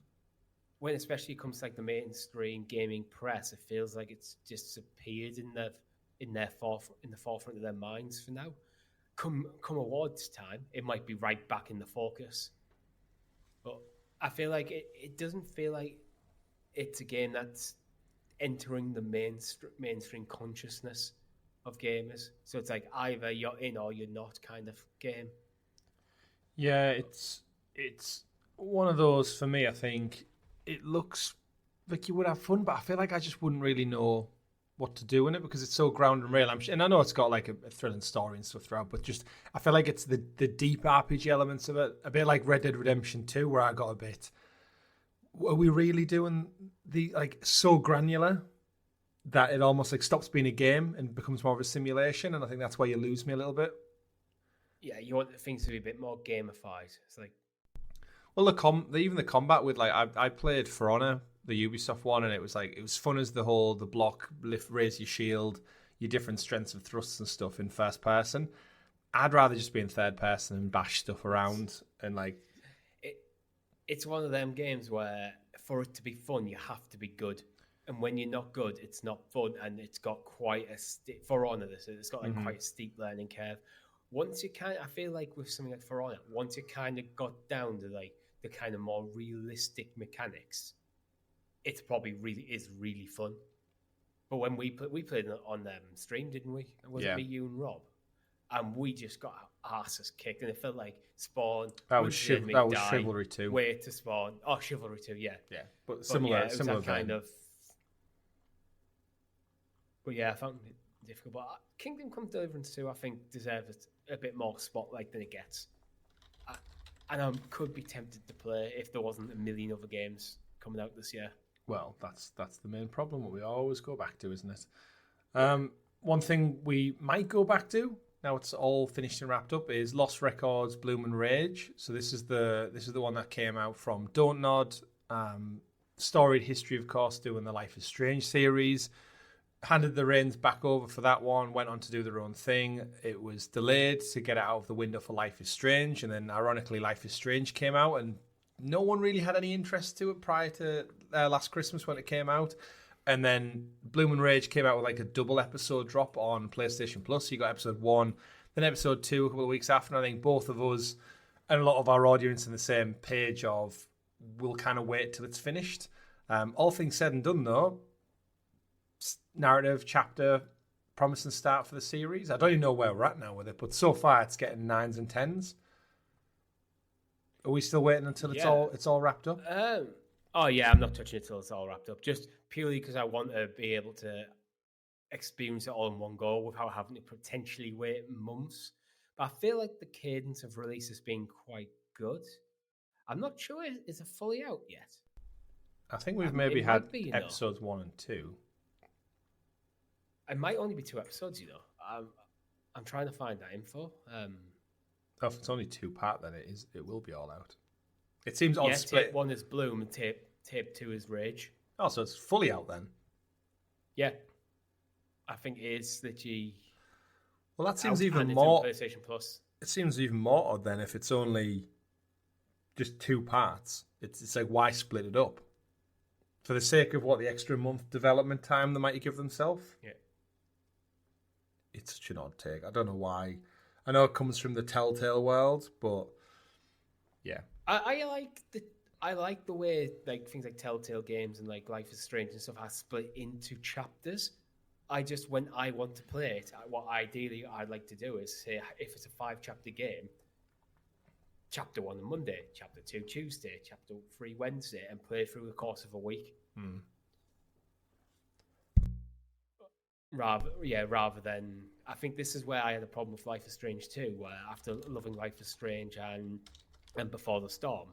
Speaker 2: when especially it comes to like the mainstream gaming press, it feels like it's disappeared in the forefront of their minds for now. Come awards time, it might be right back in the focus. But I feel like it doesn't feel like it's a game that's entering the mainstream consciousness of gamers. So it's like either you're in or you're not kind of game.
Speaker 1: Yeah, it's one of those for me. I think it looks like you would have fun, but I feel like I just wouldn't really know what to do in it because it's so ground and real. And I know it's got like a thrilling story and stuff throughout, but just I feel like it's the deep RPG elements of it, a bit like Red Dead Redemption 2, where I got a bit. Are we really doing the like so granular that it almost like stops being a game and becomes more of a simulation? And I think that's where you lose me a little bit.
Speaker 2: Yeah, you want things to be a bit more gamified. It's like,
Speaker 1: well, even the combat with like I played For Honor, the Ubisoft one, and it was fun as the block lift, raise your shield, your different strengths of thrusts and stuff in first person. I'd rather just be in third person and bash stuff around and like.
Speaker 2: It's one of them games where for it to be fun, you have to be good. And when you're not good, it's not fun. And it's got quite a For Honor, it's got like quite a steep learning curve. Once you I feel like with something like For Honor, once you kind of got down to like the kind of more realistic mechanics, it's probably really fun. But when we played on stream, didn't we? Was it me, you, and Rob? And we just got asses kicked, and it felt like Spawn.
Speaker 1: That was Chivalry 2.
Speaker 2: Wait to Spawn. Oh, Chivalry 2, yeah.
Speaker 1: Yeah, but similar
Speaker 2: kind of. But yeah, I found it difficult. But Kingdom Come Deliverance 2, I think, deserves a bit more spotlight than it gets. And I could be tempted to play if there wasn't a million other games coming out this year.
Speaker 1: Well, that's the main problem. What we always go back to, isn't it? One thing we might go back to, now it's all finished and wrapped up, is Lost Records Bloom and Rage. So this is the one that came out from Don't Nod, storied history, of course, doing the Life is Strange series. Handed the reins back over for that one, went on to do their own thing. It was delayed to get it out of the window for Life is Strange, and then ironically Life is Strange came out, and no one really had any interest to it prior to last Christmas when it came out. And then Bloom and Rage came out with like a double episode drop on PlayStation Plus. So you got episode 1, then episode 2 a couple of weeks after. And I think both of us and a lot of our audience in the same page of we'll kind of wait till it's finished. All things said and done though, narrative, chapter, promising start for the series. I don't even know where we're at now with it, but so far it's getting 9s and 10s. Are we still waiting until it's all wrapped up?
Speaker 2: Oh yeah, I'm not touching it till it's all wrapped up. Just purely because I want to be able to experience it all in one go without having to potentially wait months. But I feel like the cadence of release has been quite good. I'm not sure is it fully out yet.
Speaker 1: I think we've maybe had episodes 1 and 2.
Speaker 2: It might only be 2 episodes, I'm trying to find that info.
Speaker 1: If it's only 2-part, then it will be all out. It seems odd split.
Speaker 2: Tape 1 is Bloom and tape 2 is Rage.
Speaker 1: Oh, so it's fully out then?
Speaker 2: Yeah. I think it is literally.
Speaker 1: Well, that seems
Speaker 2: out
Speaker 1: even
Speaker 2: handed
Speaker 1: more.
Speaker 2: to PlayStation Plus.
Speaker 1: It seems even more odd then if it's only just 2 parts. It's like, why split it up? For the sake of what, the extra month development time they might give themselves?
Speaker 2: Yeah.
Speaker 1: It's such an odd take. I don't know why. I know it comes from the Telltale world, but yeah.
Speaker 2: I like the way like things like Telltale games and like Life is Strange and stuff are split into chapters. When I want to play it, what ideally I'd like to do is say, if it's a 5-chapter game, chapter 1 on Monday, chapter 2 Tuesday, chapter 3 Wednesday, and play through the course of a week. Rather than, I think this is where I had a problem with Life is Strange 2, where after loving Life is Strange and Before the Storm,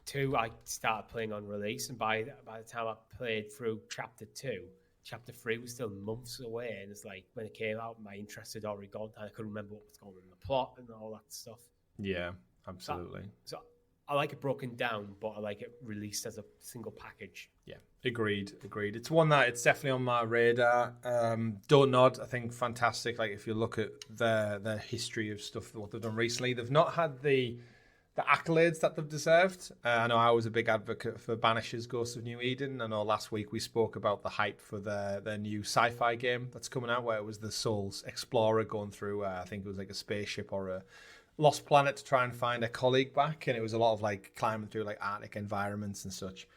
Speaker 2: 2 I started playing on release, and by the time I played through chapter 2, chapter 3 was still months away, and it's like when it came out, my interest had already gone, and I couldn't remember what was going on in the plot and all that stuff.
Speaker 1: Yeah, absolutely.
Speaker 2: So I like it broken down, but I like it released as a single package.
Speaker 1: Yeah, agreed. It's one that it's definitely on my radar. Don't Nod, I think, fantastic. Like, if you look at their history of stuff, what they've done recently, they've not had the accolades that they've deserved. I know I was a big advocate for Banisher's Ghost of New Eden. I know last week we spoke about the hype for their new sci-fi game that's coming out, where it was the Souls Explorer going through, I think it was like a spaceship or a lost planet to try and find a colleague back, and it was a lot of like climbing through like Arctic environments and such.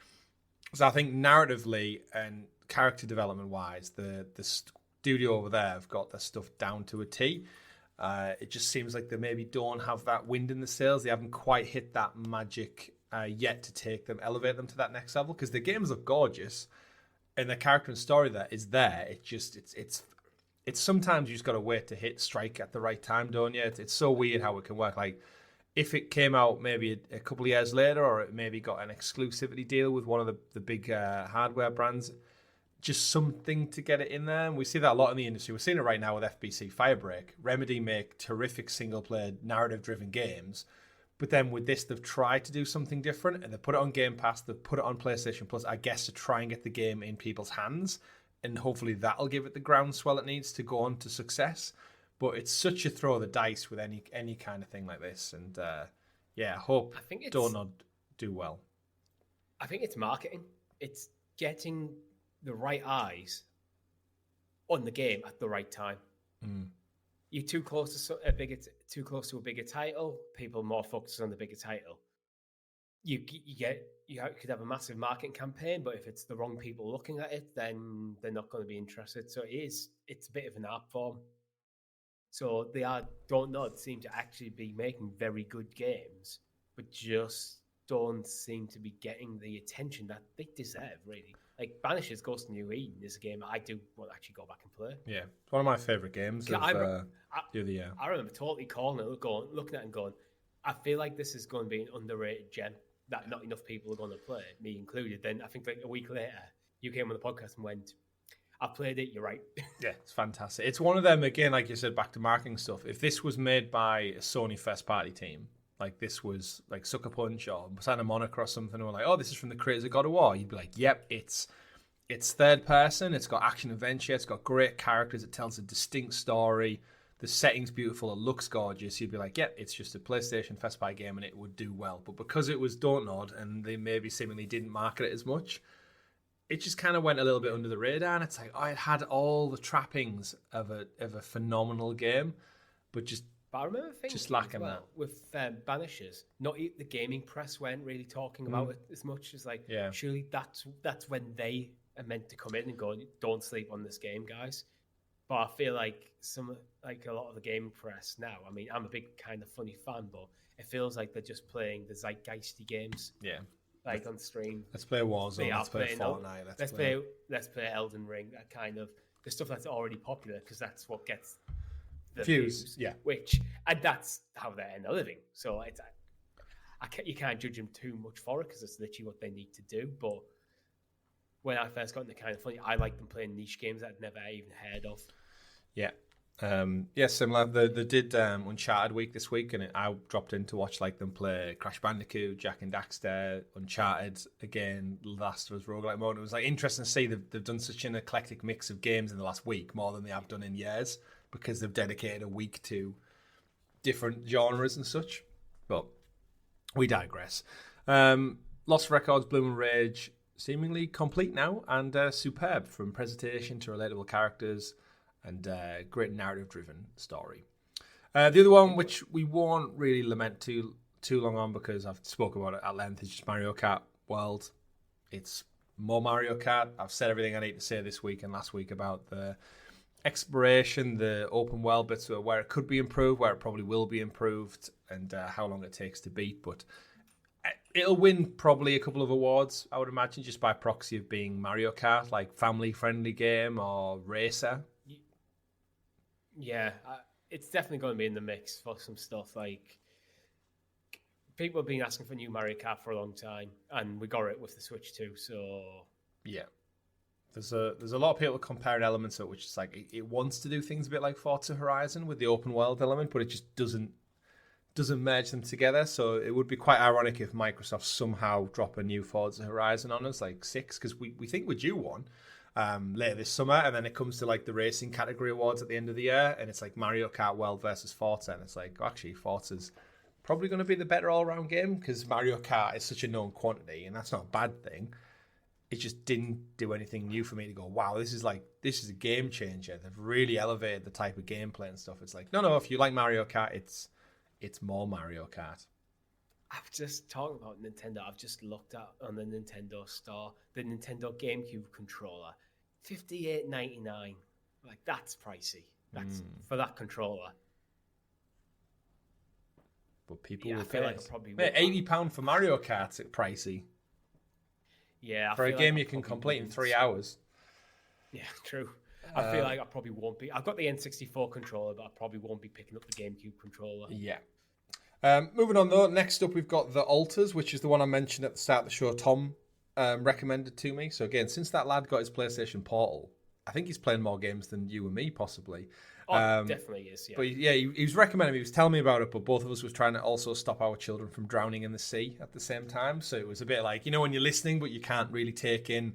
Speaker 1: So I think narratively and character development wise, the studio over there have got their stuff down to a T. It just seems like they maybe don't have that wind in the sails. They haven't quite hit that magic yet to elevate them to that next level, because the games look gorgeous and the character and story that is there. It's sometimes you just got to wait to hit strike at the right time, don't you? It's so weird how it can work. Like, if it came out maybe a couple of years later, or it maybe got an exclusivity deal with one of the big hardware brands, just something to get it in there. And we see that a lot in the industry. We're seeing it right now with FBC Firebreak. Remedy make terrific single-player, narrative-driven games. But then with this, they've tried to do something different, and they put it on Game Pass, they've put it on PlayStation Plus, I guess, to try and get the game in people's hands. And hopefully that'll give it the groundswell it needs to go on to success. But it's such a throw of the dice with any kind of thing like this. And I hope Don't Nod do well.
Speaker 2: I think it's marketing. It's getting the right eyes on the game at the right time. You're too close to a bigger title. People more focused on the bigger title. You could have a massive marketing campaign, but if it's the wrong people looking at it, then they're not going to be interested. So it's a bit of an art form. So Don't Nod seem to actually be making very good games, but just don't seem to be getting the attention that they deserve, really. Like, Banisher's Ghost of New Eden is a game I do want to actually go back and play. Yeah,
Speaker 1: it's one of my favourite games of the other year.
Speaker 2: I remember totally calling it, looking at it and going, I feel like this is going to be an underrated gem that not enough people are going to play, me included. Then I think like a week later, you came on the podcast and went, I played it, you're right.
Speaker 1: Yeah, it's fantastic. It's one of them, again, like you said, back to marketing stuff. If this was made by a Sony first-party team, like this was like Sucker Punch or Santa Monica or something, or like, oh, this is from the creators of God of War, you'd be like, yep, it's third person, it's got action adventure, it's got great characters, it tells a distinct story, the setting's beautiful, it looks gorgeous. You'd be like, yep, it's just a PlayStation first-party game and it would do well. But because it was Don't Nod and they maybe seemingly didn't market it as much, it just kind of went a little bit under the radar. And it's like, oh, it had all the trappings of a phenomenal game, but
Speaker 2: I remember thinking
Speaker 1: just lacking that.
Speaker 2: With Banishers, the gaming press weren't really talking about it as much as like, surely that's when they are meant to come in and go, don't sleep on this game, guys. But I feel like a lot of the gaming press now, I mean, I'm a big kind of funny fan, but it feels like they're just playing the zeitgeisty games.
Speaker 1: Yeah.
Speaker 2: Like on stream.
Speaker 1: Let's play Warzone, let's play Fortnite.
Speaker 2: Let's play Elden Ring, that kind of the stuff that's already popular, because that's what gets the
Speaker 1: views. Yeah.
Speaker 2: And that's how they earn a living. So you can't judge them too much for it, because it's literally what they need to do. But when I first got into kind of funny, I like them playing niche games that I'd never even heard of.
Speaker 1: Yeah. Yeah, similar. They did Uncharted week this week, and I dropped in to watch like them play Crash Bandicoot, Jack and Daxter, Uncharted again, Last of Us roguelike mode. It was like interesting to see they've done such an eclectic mix of games in the last week, more than they have done in years, because they've dedicated a week to different genres and such. But we digress. Lost Records, Bloom and Rage, seemingly complete now and superb, from presentation to relatable characters and great narrative-driven story. The other one, which we won't really lament too long on because I've spoken about it at length, is just Mario Kart World. It's more Mario Kart. I've said everything I need to say this week and last week about the exploration, the open world bits, where it could be improved, where it probably will be improved, and how long it takes to beat. But it'll win probably a couple of awards, I would imagine, just by proxy of being Mario Kart, like family-friendly game or racer.
Speaker 2: Yeah, it's definitely going to be in the mix for some stuff. Like, people have been asking for new Mario Kart for a long time, and we got it with the Switch too. So
Speaker 1: yeah, there's a lot of people comparing elements of it, which is like it wants to do things a bit like Forza Horizon with the open world element, but it just doesn't merge them together. So it would be quite ironic if Microsoft somehow drop a new Forza Horizon on us, like 6, because we think we're due one later this summer, and then it comes to like the racing category awards at the end of the year, and it's like Mario Kart World versus Forza, and it's like, actually, Forza's probably going to be the better all-round game because Mario Kart is such a known quantity, and that's not a bad thing. It just didn't do anything new for me to go, wow, this is a game changer. They've really elevated the type of gameplay and stuff. It's like, no, if you like Mario Kart, it's more Mario Kart.
Speaker 2: I've just talking about Nintendo. I've just looked at on the Nintendo store the Nintendo GameCube controller, $58.99. Like, that's pricey. That's for that controller.
Speaker 1: But people
Speaker 2: I
Speaker 1: will
Speaker 2: feel
Speaker 1: pay.
Speaker 2: like I probably
Speaker 1: Mate, £80 for Mario Kart's pricey.
Speaker 2: Yeah,
Speaker 1: for a game you can complete in 3 hours.
Speaker 2: Yeah, true. I feel like I probably won't be. I've got the N64 controller, but I probably won't be picking up the GameCube controller.
Speaker 1: Yeah. Moving on though, next up we've got The Alters, which is the one I mentioned at the start of the show. Tom recommended to me. So again, since that lad got his PlayStation Portal, I think he's playing more games than you and me possibly.
Speaker 2: Definitely is. Yeah.
Speaker 1: But yeah, he was recommending me. He was telling me about it, but both of us was trying to also stop our children from drowning in the sea at the same time. So it was a bit like, when you're listening, but you can't really take in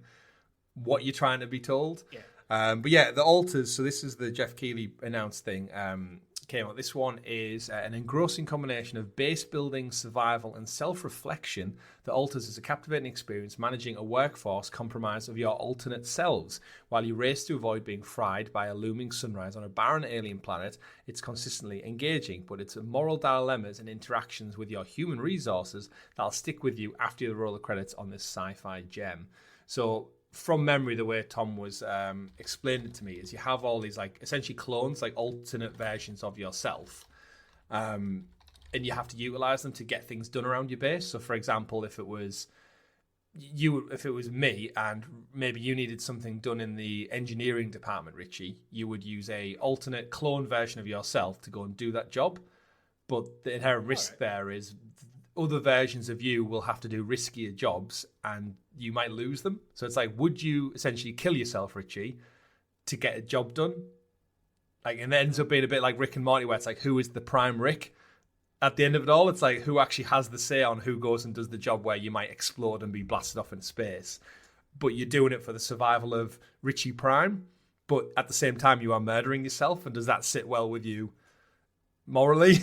Speaker 1: what you're trying to be told.
Speaker 2: Yeah.
Speaker 1: But yeah, The Alters. So this is the Jeff Keighley announced thing. Came out. This one is an engrossing combination of base building, survival, and self-reflection that alters as a captivating experience managing a workforce comprised of your alternate selves. While you race to avoid being fried by a looming sunrise on a barren alien planet, it's consistently engaging, but it's moral dilemmas and interactions with your human resources that'll stick with you after the roll of credits on this sci-fi gem. So, from memory, the way Tom was explaining it to me is you have all these like essentially clones, like alternate versions of yourself, and you have to utilize them to get things done around your base. So, for example, if it was me, and maybe you needed something done in the engineering department, Richie, you would use a alternate clone version of yourself to go and do that job. But the inherent risk there is other versions of you will have to do riskier jobs and you might lose them. So it's like, would you essentially kill yourself, Richie, to get a job done? Like, and it ends up being a bit like Rick and Morty, where it's like, who is the prime Rick? At the end of it all, it's like, who actually has the say on who goes and does the job where you might explode and be blasted off into space. But you're doing it for the survival of Richie Prime. But at the same time, you are murdering yourself. And does that sit well with you morally?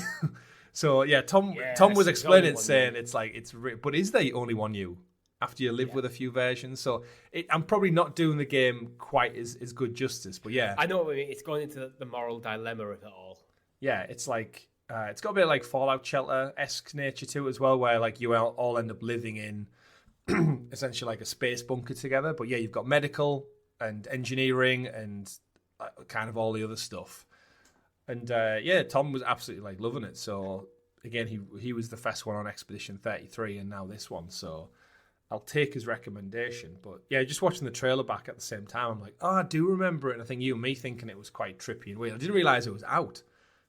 Speaker 1: So yeah, Tom was explaining it, saying it's like but is there only one you after you live with a few versions? So I'm probably not doing the game quite as good justice, but yeah,
Speaker 2: I know what I mean. It's going into the moral dilemma of it all.
Speaker 1: Yeah, it's like it's got a bit like Fallout Shelter-esque nature to it as well, where like you all end up living in essentially like a space bunker together. But yeah, you've got medical and engineering and kind of all the other stuff. And Tom was absolutely like loving it. So again, he was the first one on Expedition 33, and now this one. So I'll take his recommendation. But yeah, just watching the trailer back at the same time, I'm like, I do remember it. And I think you and me thinking it was quite trippy and weird. I didn't realize it was out.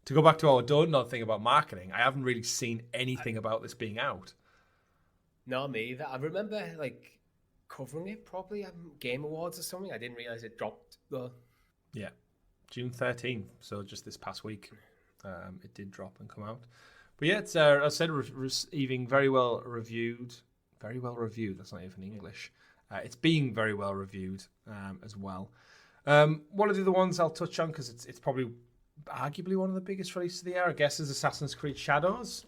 Speaker 1: To go back to our don't know thing about marketing, I haven't really seen anything about this being out.
Speaker 2: No, me either. I remember like covering it probably at Game Awards or something. I didn't realize it dropped though.
Speaker 1: Yeah. June 13th, so just this past week, it did drop and come out. But yeah, it's, as I said, receiving very well reviewed. Very well reviewed, that's not even English. It's being very well reviewed as well. One of the other ones I'll touch on, because it's probably arguably one of the biggest releases of the year, I guess, is Assassin's Creed Shadows.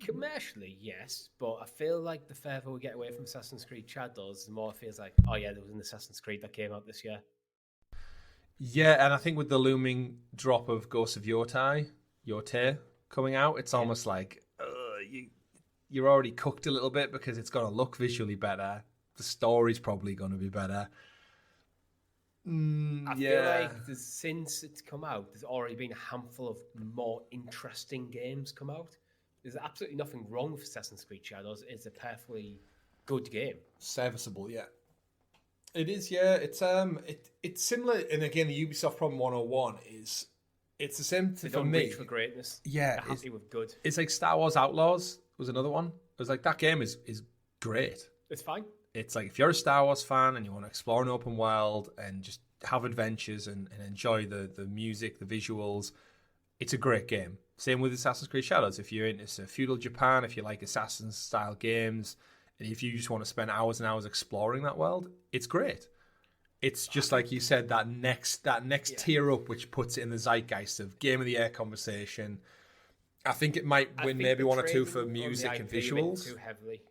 Speaker 2: Commercially, yes, but I feel like the further we get away from Assassin's Creed Shadows, the more it feels like, oh yeah, there was an Assassin's Creed that came out this year.
Speaker 1: Yeah, and I think with the looming drop of Ghosts of Yotei coming out, it's almost like you're already cooked a little bit because it's going to look visually better. The story's probably going to be better.
Speaker 2: I feel like since it's come out, there's already been a handful of more interesting games come out. There's absolutely nothing wrong with Assassin's Creed Shadows. It's a perfectly good game.
Speaker 1: Serviceable, yeah. It is, yeah. It's similar, and again, the Ubisoft problem 101 is it's the same for me.
Speaker 2: Reach for greatness.
Speaker 1: Yeah,
Speaker 2: they're happy with good.
Speaker 1: It's like Star Wars Outlaws was another one. It was like that game is great.
Speaker 2: It's fine.
Speaker 1: It's like if you're a Star Wars fan and you want to explore an open world and just have adventures and enjoy the music, the visuals, it's a great game. Same with Assassin's Creed Shadows. If you're into feudal Japan, if you like Assassin's style games, and if you just want to spend hours and hours exploring that world, it's great. It's just like you said, that next tier up, which puts it in the zeitgeist of Game of the Year conversation. I think it might win maybe one or two for music and visuals.
Speaker 2: Too heavily.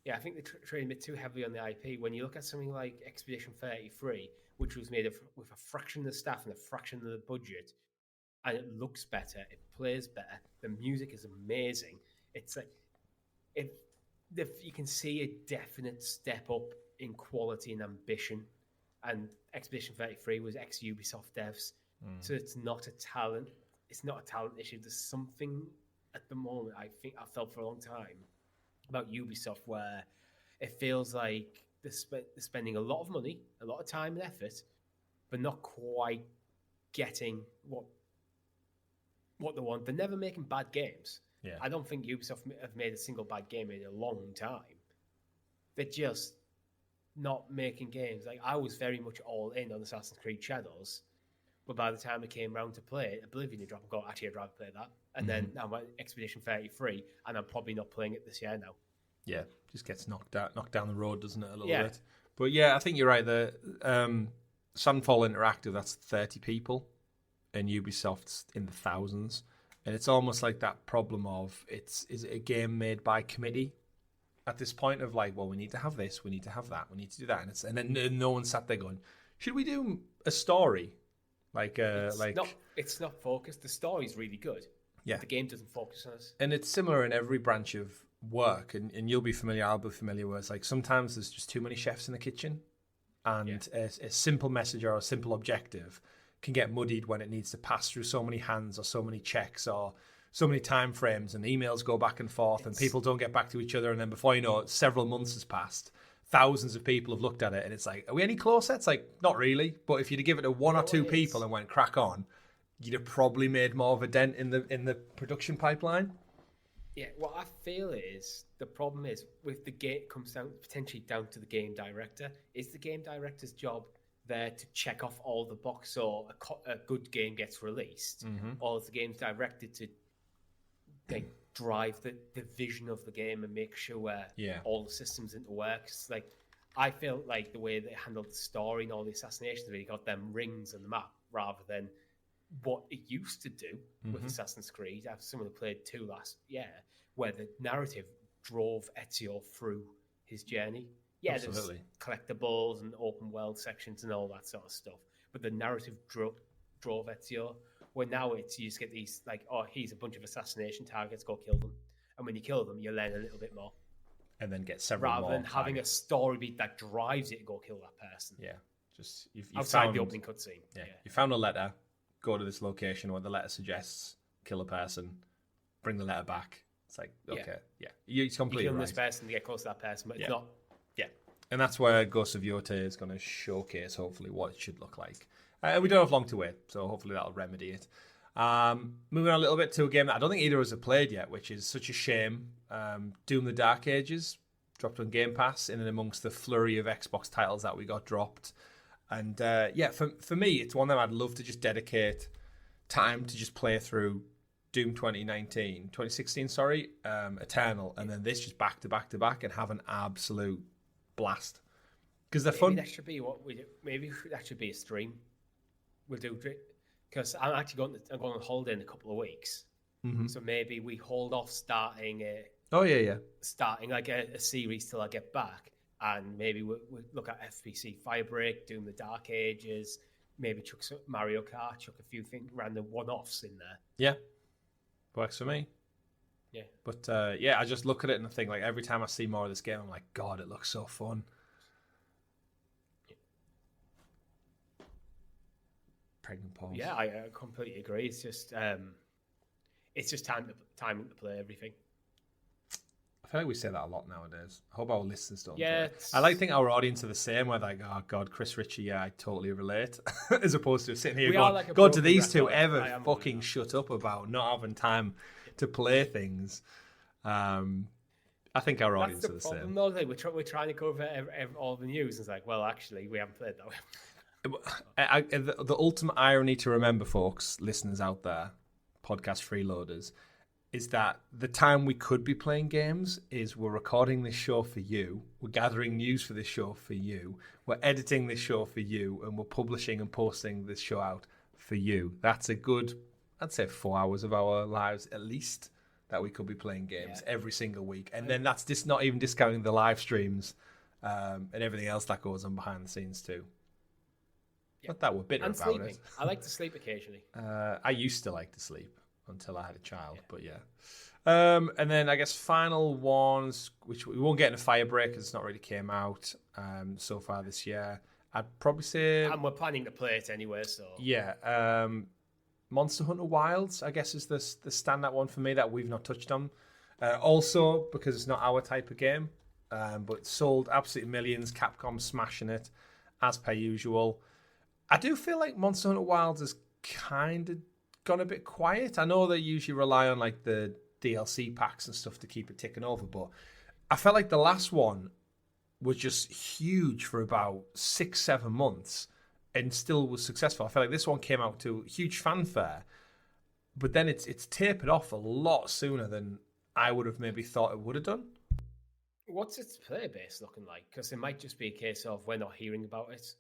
Speaker 2: Yeah, I think they're trading a bit too heavily on the IP. When you look at something like Expedition 33, which was made with a fraction of the staff and a fraction of the budget, and it looks better, it plays better, the music is amazing. It's like you can see a definite step up in quality and ambition. And Expedition 33 was ex-Ubisoft devs, so it's not a talent issue. There's something at the moment I think I felt for a long time about Ubisoft where it feels like they're spending a lot of money, a lot of time and effort, but not quite getting what they want. They're never making bad games.
Speaker 1: Yeah.
Speaker 2: I don't think Ubisoft have made a single bad game in a long time. They're just not making games. Like, I was very much all in on Assassin's Creed Shadows, but by the time it came round to play it, Oblivion would drop and go, actually, I'd rather play that. And then I'm at Expedition 33, and I'm probably not playing it this year now.
Speaker 1: Yeah, just gets knocked down the road, doesn't it, a little bit? But yeah, I think you're right. The Sunfall Interactive, that's 30 people, and Ubisoft's in the thousands. And it's almost like that problem of, is it a game made by committee at this point of like, well, we need to have this, we need to have that, we need to do that. And then no one sat there going, should we do a story? It's not focused. The story's really good.
Speaker 2: Yeah. The game doesn't focus on us.
Speaker 1: And it's similar in every branch of work. And you'll be familiar, I'll be familiar with. It's like sometimes there's just too many chefs in the kitchen. And a simple message or a simple objective can get muddied when it needs to pass through so many hands or so many checks or so many time frames, and emails go back and forth and people don't get back to each other. And then before you know it, several months has passed. Thousands of people have looked at it, and it's like, are we any closer? It's like, not really. But if you'd have given it to one or two people and went crack on, you'd have probably made more of a dent in the production pipeline.
Speaker 2: Yeah, what I feel is the problem is with the game, it comes down potentially down to the game director. Is the game director's job there to check off all the box so a good game gets released, or is the game's directed to drive the vision of the game and make sure all the systems interworks? Like, I felt like the way they handled the story and all the assassinations really got them rings on the map rather than what it used to do with Assassin's Creed. As someone who played 2 last year, where the narrative drove Ezio through his journey. Yeah, Absolutely. There's collectibles and open world sections and all that sort of stuff, but the narrative drove Ezio. Where now it's you just get these like, oh, here's a bunch of assassination targets, go kill them, and when you kill them, you learn a little bit more,
Speaker 1: and then get several
Speaker 2: rather
Speaker 1: more
Speaker 2: than having a story beat that drives you to go kill that person.
Speaker 1: Yeah, just you
Speaker 2: outside
Speaker 1: found
Speaker 2: the opening cutscene.
Speaker 1: Yeah, you found a letter, go to this location, what the letter suggests, kill a person, bring the letter back. It's like, okay, you're completely
Speaker 2: you kill
Speaker 1: right.
Speaker 2: this person to get close to that person, but it's not.
Speaker 1: Yeah, and that's where Ghosts of Yotei is going to showcase hopefully what it should look like. We don't have long to wait, so hopefully that'll remedy it. Moving on a little bit to a game that I don't think either of us have played yet, which is such a shame. Doom the Dark Ages dropped on Game Pass in and amongst the flurry of Xbox titles that we got dropped. And for me, it's one that I'd love to just dedicate time to just play through Doom 2016, Eternal, and then this just back to back to back and have an absolute blast. Because they're fun.
Speaker 2: That should be what we do. Maybe that should be a stream. We'll do it because I'm actually going on holiday in a couple of weeks. Mm-hmm. So maybe we hold off starting starting like a series till I get back, and maybe we'll look at FPC Firebreak, Doom the Dark Ages, maybe chuck some Mario Kart, chuck a few things, random one-offs in there.
Speaker 1: Yeah, works for me.
Speaker 2: Yeah,
Speaker 1: but I just look at it and I think like every time I see more of this game, I'm like, God, it looks so fun. Pregnant pause.
Speaker 2: Yeah, I completely agree. It's just time to play everything.
Speaker 1: I feel like we say that a lot nowadays. I hope our listeners don't.
Speaker 2: Yeah,
Speaker 1: I think our audience are the same. Where like, oh God, Chris Richie, yeah, I totally relate. As opposed to sitting here going, God, do these two ever fucking shut up about not having time to play things? I think our audience are the same.
Speaker 2: No, we're trying to cover all the news. It's like, well, actually, we haven't played that way.
Speaker 1: The ultimate irony to remember, folks, listeners out there, podcast freeloaders, is that the time we could be playing games is we're recording this show for you, we're gathering news for this show for you, we're editing this show for you, and we're publishing and posting this show out for you. That's a good, I'd say 4 hours of our lives at least that we could be playing games every single week. And then that's just not even discounting the live streams and everything else that goes on behind the scenes too. Not that we're bitter about it.
Speaker 2: I like to sleep occasionally.
Speaker 1: I used to like to sleep until I had a child, but yeah. And then I guess final ones, which we won't get into Firebreak because it's not really came out so far this year. I'd probably say...
Speaker 2: And we're planning to play it anyway, so...
Speaker 1: Yeah. Monster Hunter Wilds, I guess, is the standout one for me that we've not touched on. Also, because it's not our type of game, but sold absolutely millions. Capcom smashing it, as per usual. I do feel like Monster Hunter Wilds has kind of gone a bit quiet. I know they usually rely on like the DLC packs and stuff to keep it ticking over, but I felt like the last one was just huge for about 6-7 months and still was successful. I felt like this one came out to huge fanfare, but then it's tapered off a lot sooner than I would have maybe thought it would have done.
Speaker 2: What's its player base looking like? Because it might just be a case of we're not hearing about it.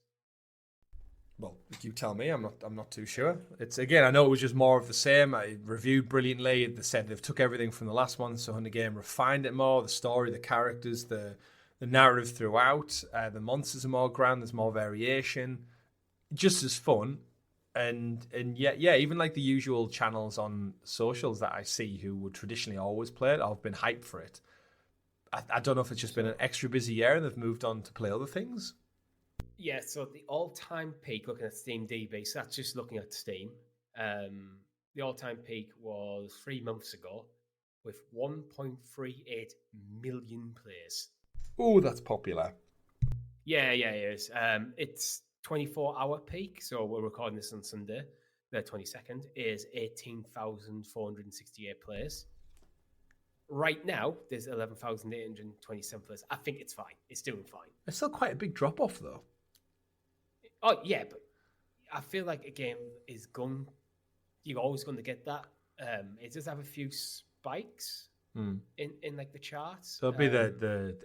Speaker 1: Well, you tell me. I'm not too sure. It's again, I know it was just more of the same. I reviewed brilliantly. They said they've took everything from the last one, so in the game refined it more. The story, the characters, the narrative throughout. The monsters are more grand. There's more variation. Just as fun, and yet, even like the usual channels on socials that I see who would traditionally always play it, I've been hyped for it. I don't know if it's just been an extra busy year and they've moved on to play other things.
Speaker 2: Yeah, so the all-time peak, looking at Steam DB, so that's just looking at Steam. The all-time peak was 3 months ago with 1.38 million players.
Speaker 1: Oh, that's popular.
Speaker 2: Yeah, it is. It's 24-hour peak, so we're recording this on Sunday, the 22nd, is 18,468 players. Right now, there's 11,827 players. I think it's fine. It's doing fine.
Speaker 1: It's still quite a big drop-off, though.
Speaker 2: Oh, yeah, but I feel like a game is going... You're always going to get that. It does have a few spikes in like the charts.
Speaker 1: So it'll be the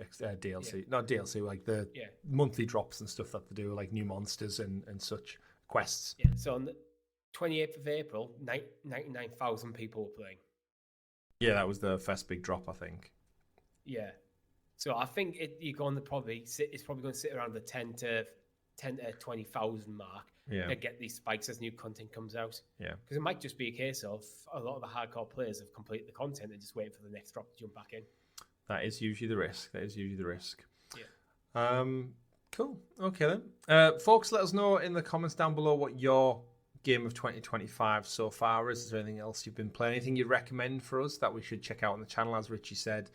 Speaker 1: DLC. Yeah. Not DLC, like the monthly drops and stuff that they do, like new monsters and such, quests.
Speaker 2: Yeah, so on the 28th of April, 99,000 people were playing.
Speaker 1: Yeah, that was the first big drop, I think.
Speaker 2: Yeah. So I think it's probably going to sit around the 10 to 20,000 mark to get these spikes as new content comes out. Yeah. Because it might just be a case of a lot of the hardcore players have completed the content and just waiting for the next drop to jump back in.
Speaker 1: That is usually the risk.
Speaker 2: Yeah.
Speaker 1: Cool. Okay then. Folks, let us know in the comments down below what your game of 2025 so far is. Is there anything else you've been playing? Anything you'd recommend for us that we should check out on the channel? As Richie said,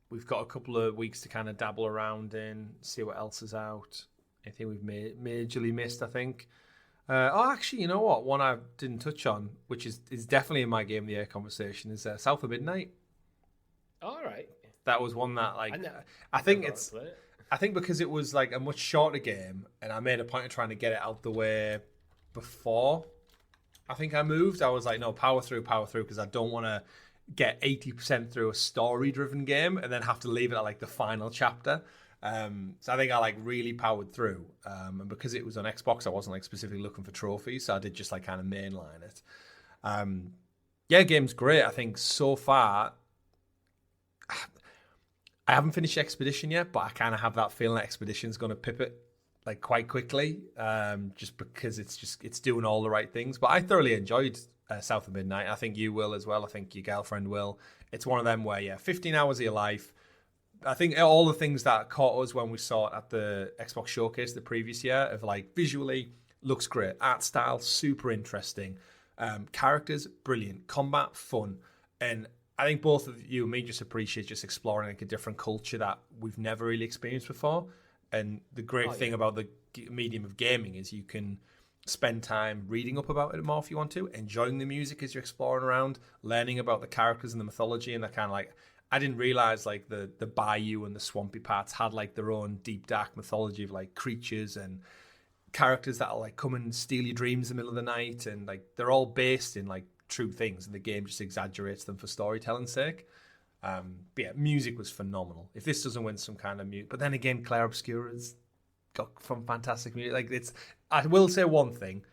Speaker 1: we've got a couple of weeks to kind of dabble around in, see what else is out. Anything we've majorly missed, I think. Actually, you know what? One I didn't touch on, which is definitely in my Game of the Year conversation, is South of Midnight.
Speaker 2: All right.
Speaker 1: That was one that, like, I think it's... I think because it was like a much shorter game, and I made a point of trying to get it out the way before I think I moved. I was like, no, power through, because I don't want to get 80% through a story-driven game and then have to leave it at like the final chapter. So I think I like really powered through, and because it was on Xbox, I wasn't like specifically looking for trophies, so I did just like kind of mainline it. Yeah, game's great. I think so far, I haven't finished Expedition yet, but I kind of have that feeling that Expedition's going to pip it like quite quickly, just because it's doing all the right things. But I thoroughly enjoyed South of Midnight. I think you will as well. I think your girlfriend will. It's one of them where 15 hours of your life. I think all the things that caught us when we saw it at the Xbox Showcase the previous year of like visually looks great, art style super interesting, characters brilliant, combat fun, and I think both of you and me just appreciate just exploring like a different culture that we've never really experienced before. And the great thing about the medium of gaming is you can spend time reading up about it more if you want to, enjoying the music as you're exploring around, learning about the characters and the mythology, and that kind of like. I didn't realize like the bayou and the swampy parts had like their own deep dark mythology of like creatures and characters that'll like come and steal your dreams in the middle of the night, and like they're all based in like true things, and the game just exaggerates them for storytelling's sake. But yeah, music was phenomenal. If this doesn't win some kind of music, but then again, Claire Obscura's got some fantastic music. Like it's, I will say one thing: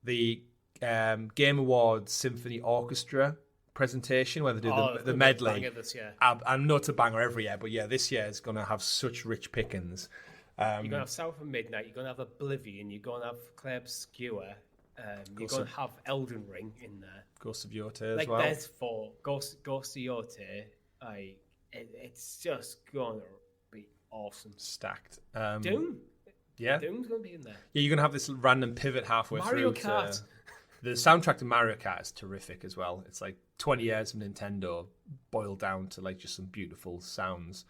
Speaker 1: the Game Awards Symphony Orchestra presentation where they do the medley. I'm not a banger every year, but yeah, this year is going to have such rich pickings.
Speaker 2: You're going to have South of Midnight, you're going to have Oblivion, you're going to have Claire Obscura, you're going to have Elden Ring in there.
Speaker 1: Ghost of Yotei as
Speaker 2: like,
Speaker 1: well.
Speaker 2: There's four. Ghost of Yotei, it's just going to be awesome.
Speaker 1: Stacked.
Speaker 2: Doom?
Speaker 1: Yeah.
Speaker 2: Doom's going to be in there.
Speaker 1: Yeah, you're going to have this random pivot halfway
Speaker 2: Mario
Speaker 1: through.
Speaker 2: Kart.
Speaker 1: The soundtrack to Mario Kart is terrific as well. It's like 20 years of Nintendo boiled down to like just some beautiful sounds.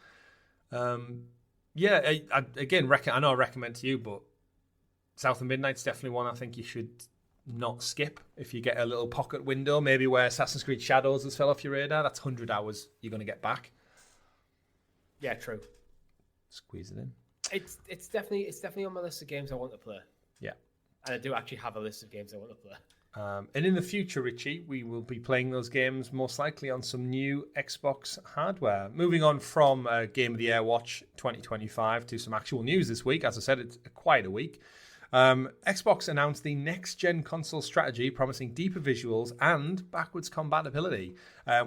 Speaker 1: Yeah, I again, I know I recommend to you, but South of Midnight's definitely one I think you should not skip if you get a little pocket window, maybe where Assassin's Creed Shadows has fell off your radar. That's 100 hours you're going to get back.
Speaker 2: Yeah, true.
Speaker 1: Squeeze it in.
Speaker 2: It's definitely on my list of games I want to play.
Speaker 1: Yeah.
Speaker 2: And I do actually have a list of games I want to play.
Speaker 1: And in the future, Richie, we will be playing those games most likely on some new Xbox hardware. Moving on from Game of the Year Watch 2025 to some actual news this week. As I said, it's quite a week. Xbox announced the next-gen console strategy, promising deeper visuals and backwards compatibility.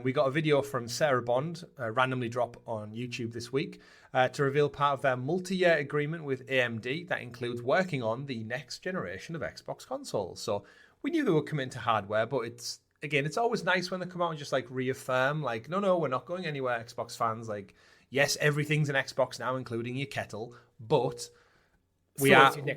Speaker 1: We got a video from Sarah Bond, randomly drop on YouTube this week, to reveal part of their multi-year agreement with AMD that includes working on the next generation of Xbox consoles. So we knew they were committing to hardware, but it's always nice when they come out and just like reaffirm, like, no, we're not going anywhere, Xbox fans. Like, yes, everything's an Xbox now, including your kettle, but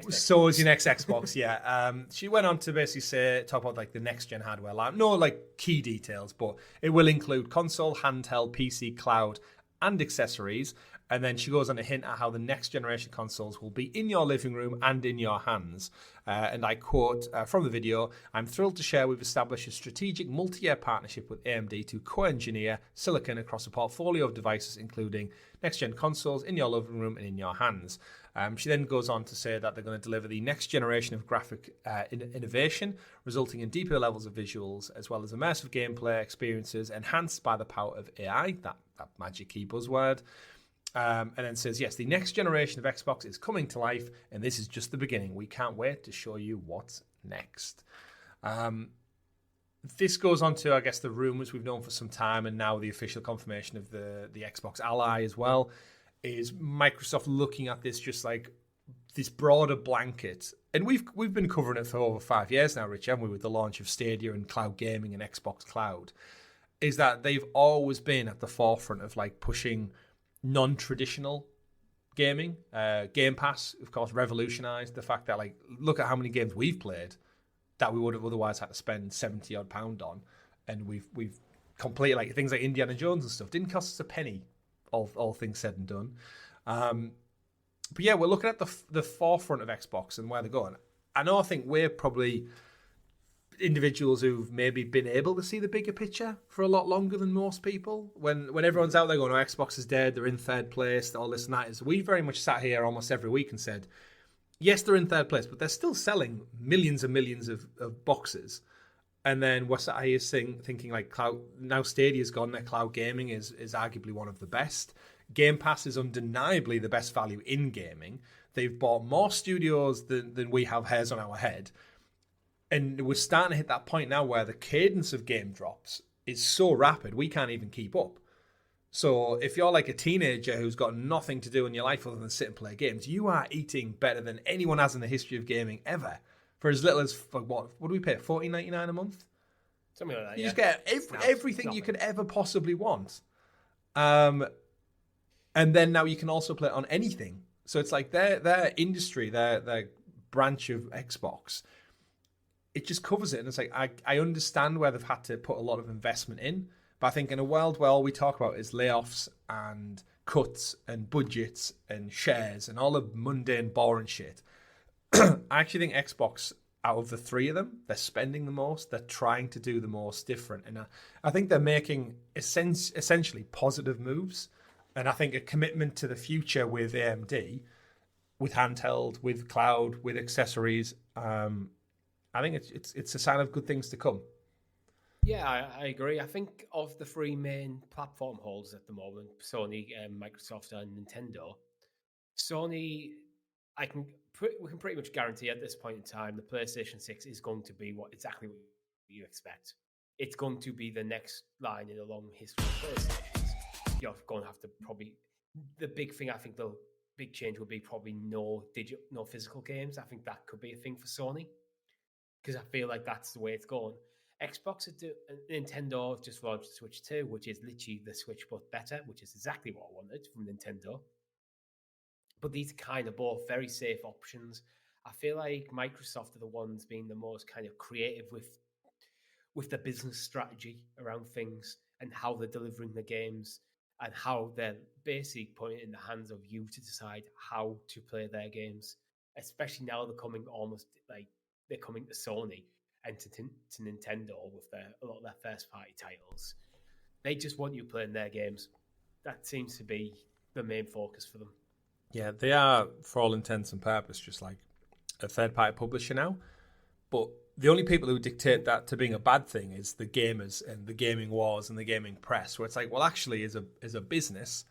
Speaker 1: so is your next Xbox. Yeah. She went on to basically talk about like the next gen hardware line. No like key details, but it will include console, handheld, PC, cloud, and accessories. And then she goes on to hint at how the next generation consoles will be in your living room and in your hands. And I quote from the video, "I'm thrilled to share we've established a strategic multi-year partnership with AMD to co-engineer silicon across a portfolio of devices, including next-gen consoles in your living room and in your hands." She then goes on to say that they're going to deliver the next generation of graphic innovation, resulting in deeper levels of visuals, as well as immersive gameplay experiences enhanced by the power of AI, that magic key buzzword. And then says, yes, the next generation of Xbox is coming to life, and this is just the beginning. We can't wait to show you what's next. This goes on to, I guess, the rumors we've known for some time, and now the official confirmation of the Xbox Ally as well, is Microsoft looking at this just like this broader blanket. And we've been covering it for over 5 years now, Rich, haven't we, with the launch of Stadia and cloud gaming and Xbox Cloud, is that they've always been at the forefront of like pushing non-traditional gaming. Game Pass, of course, revolutionized the fact that like look at how many games we've played that we would have otherwise had to spend £70 on, and we've completed like things like Indiana Jones and stuff. Didn't cost us a penny, all things said and done. But yeah, we're looking at the forefront of Xbox and where they're going. I think we're probably individuals who've maybe been able to see the bigger picture for a lot longer than most people. When everyone's out there going, oh, Xbox is dead, they're in third place, all this and that, is we very much sat here almost every week and said, yes, they're in third place, but they're still selling millions and millions of boxes. And then we're sat here thinking like cloud, now Stadia's gone, their cloud gaming is arguably one of the best. Game Pass is undeniably the best value in gaming. They've bought more studios than we have hairs on our head. And we're starting to hit that point now where the cadence of game drops is so rapid, we can't even keep up. So if you're like a teenager who's got nothing to do in your life other than sit and play games, you are eating better than anyone has in the history of gaming ever. For as little as, for what do we pay, $14.99 a month?
Speaker 2: Something like that,
Speaker 1: You just get everything you could ever possibly want. And then now you can also play it on anything. So it's like their industry, their branch of Xbox, it just covers it. And it's like, I understand where they've had to put a lot of investment in. But I think in a world where all we talk about is layoffs and cuts and budgets and shares and all the mundane, boring shit, I actually think Xbox, out of the three of them, they're spending the most. They're trying to do the most different. And I think they're making essentially positive moves. And I think a commitment to the future with AMD, with handheld, with cloud, with accessories, I think it's a sign of good things to come.
Speaker 2: Yeah, I agree. I think of the three main platform holders at the moment, Sony, Microsoft, and Nintendo, Sony, we can pretty much guarantee at this point in time the PlayStation 6 is going to be exactly what you expect. It's going to be the next line in a long history of PlayStations. You're going to have to the big thing, I think the big change will be probably no physical games. I think that could be a thing for Sony, because I feel like that's the way it's going. Xbox, Nintendo have just launched the Switch 2, which is literally the Switch but better, which is exactly what I wanted from Nintendo. But these are kind of both very safe options. I feel like Microsoft are the ones being the most kind of creative with the business strategy around things and how they're delivering the games and how they're basically putting it in the hands of you to decide how to play their games. Especially now they're coming to Sony and to Nintendo with a lot of their first party titles. They just want you playing their games. That seems to be the main focus for them.
Speaker 1: Yeah, they are, for all intents and purposes, just like a third-party publisher now. But the only people who dictate that to being a bad thing is the gamers and the gaming wars and the gaming press, where it's like, well, actually, as a business,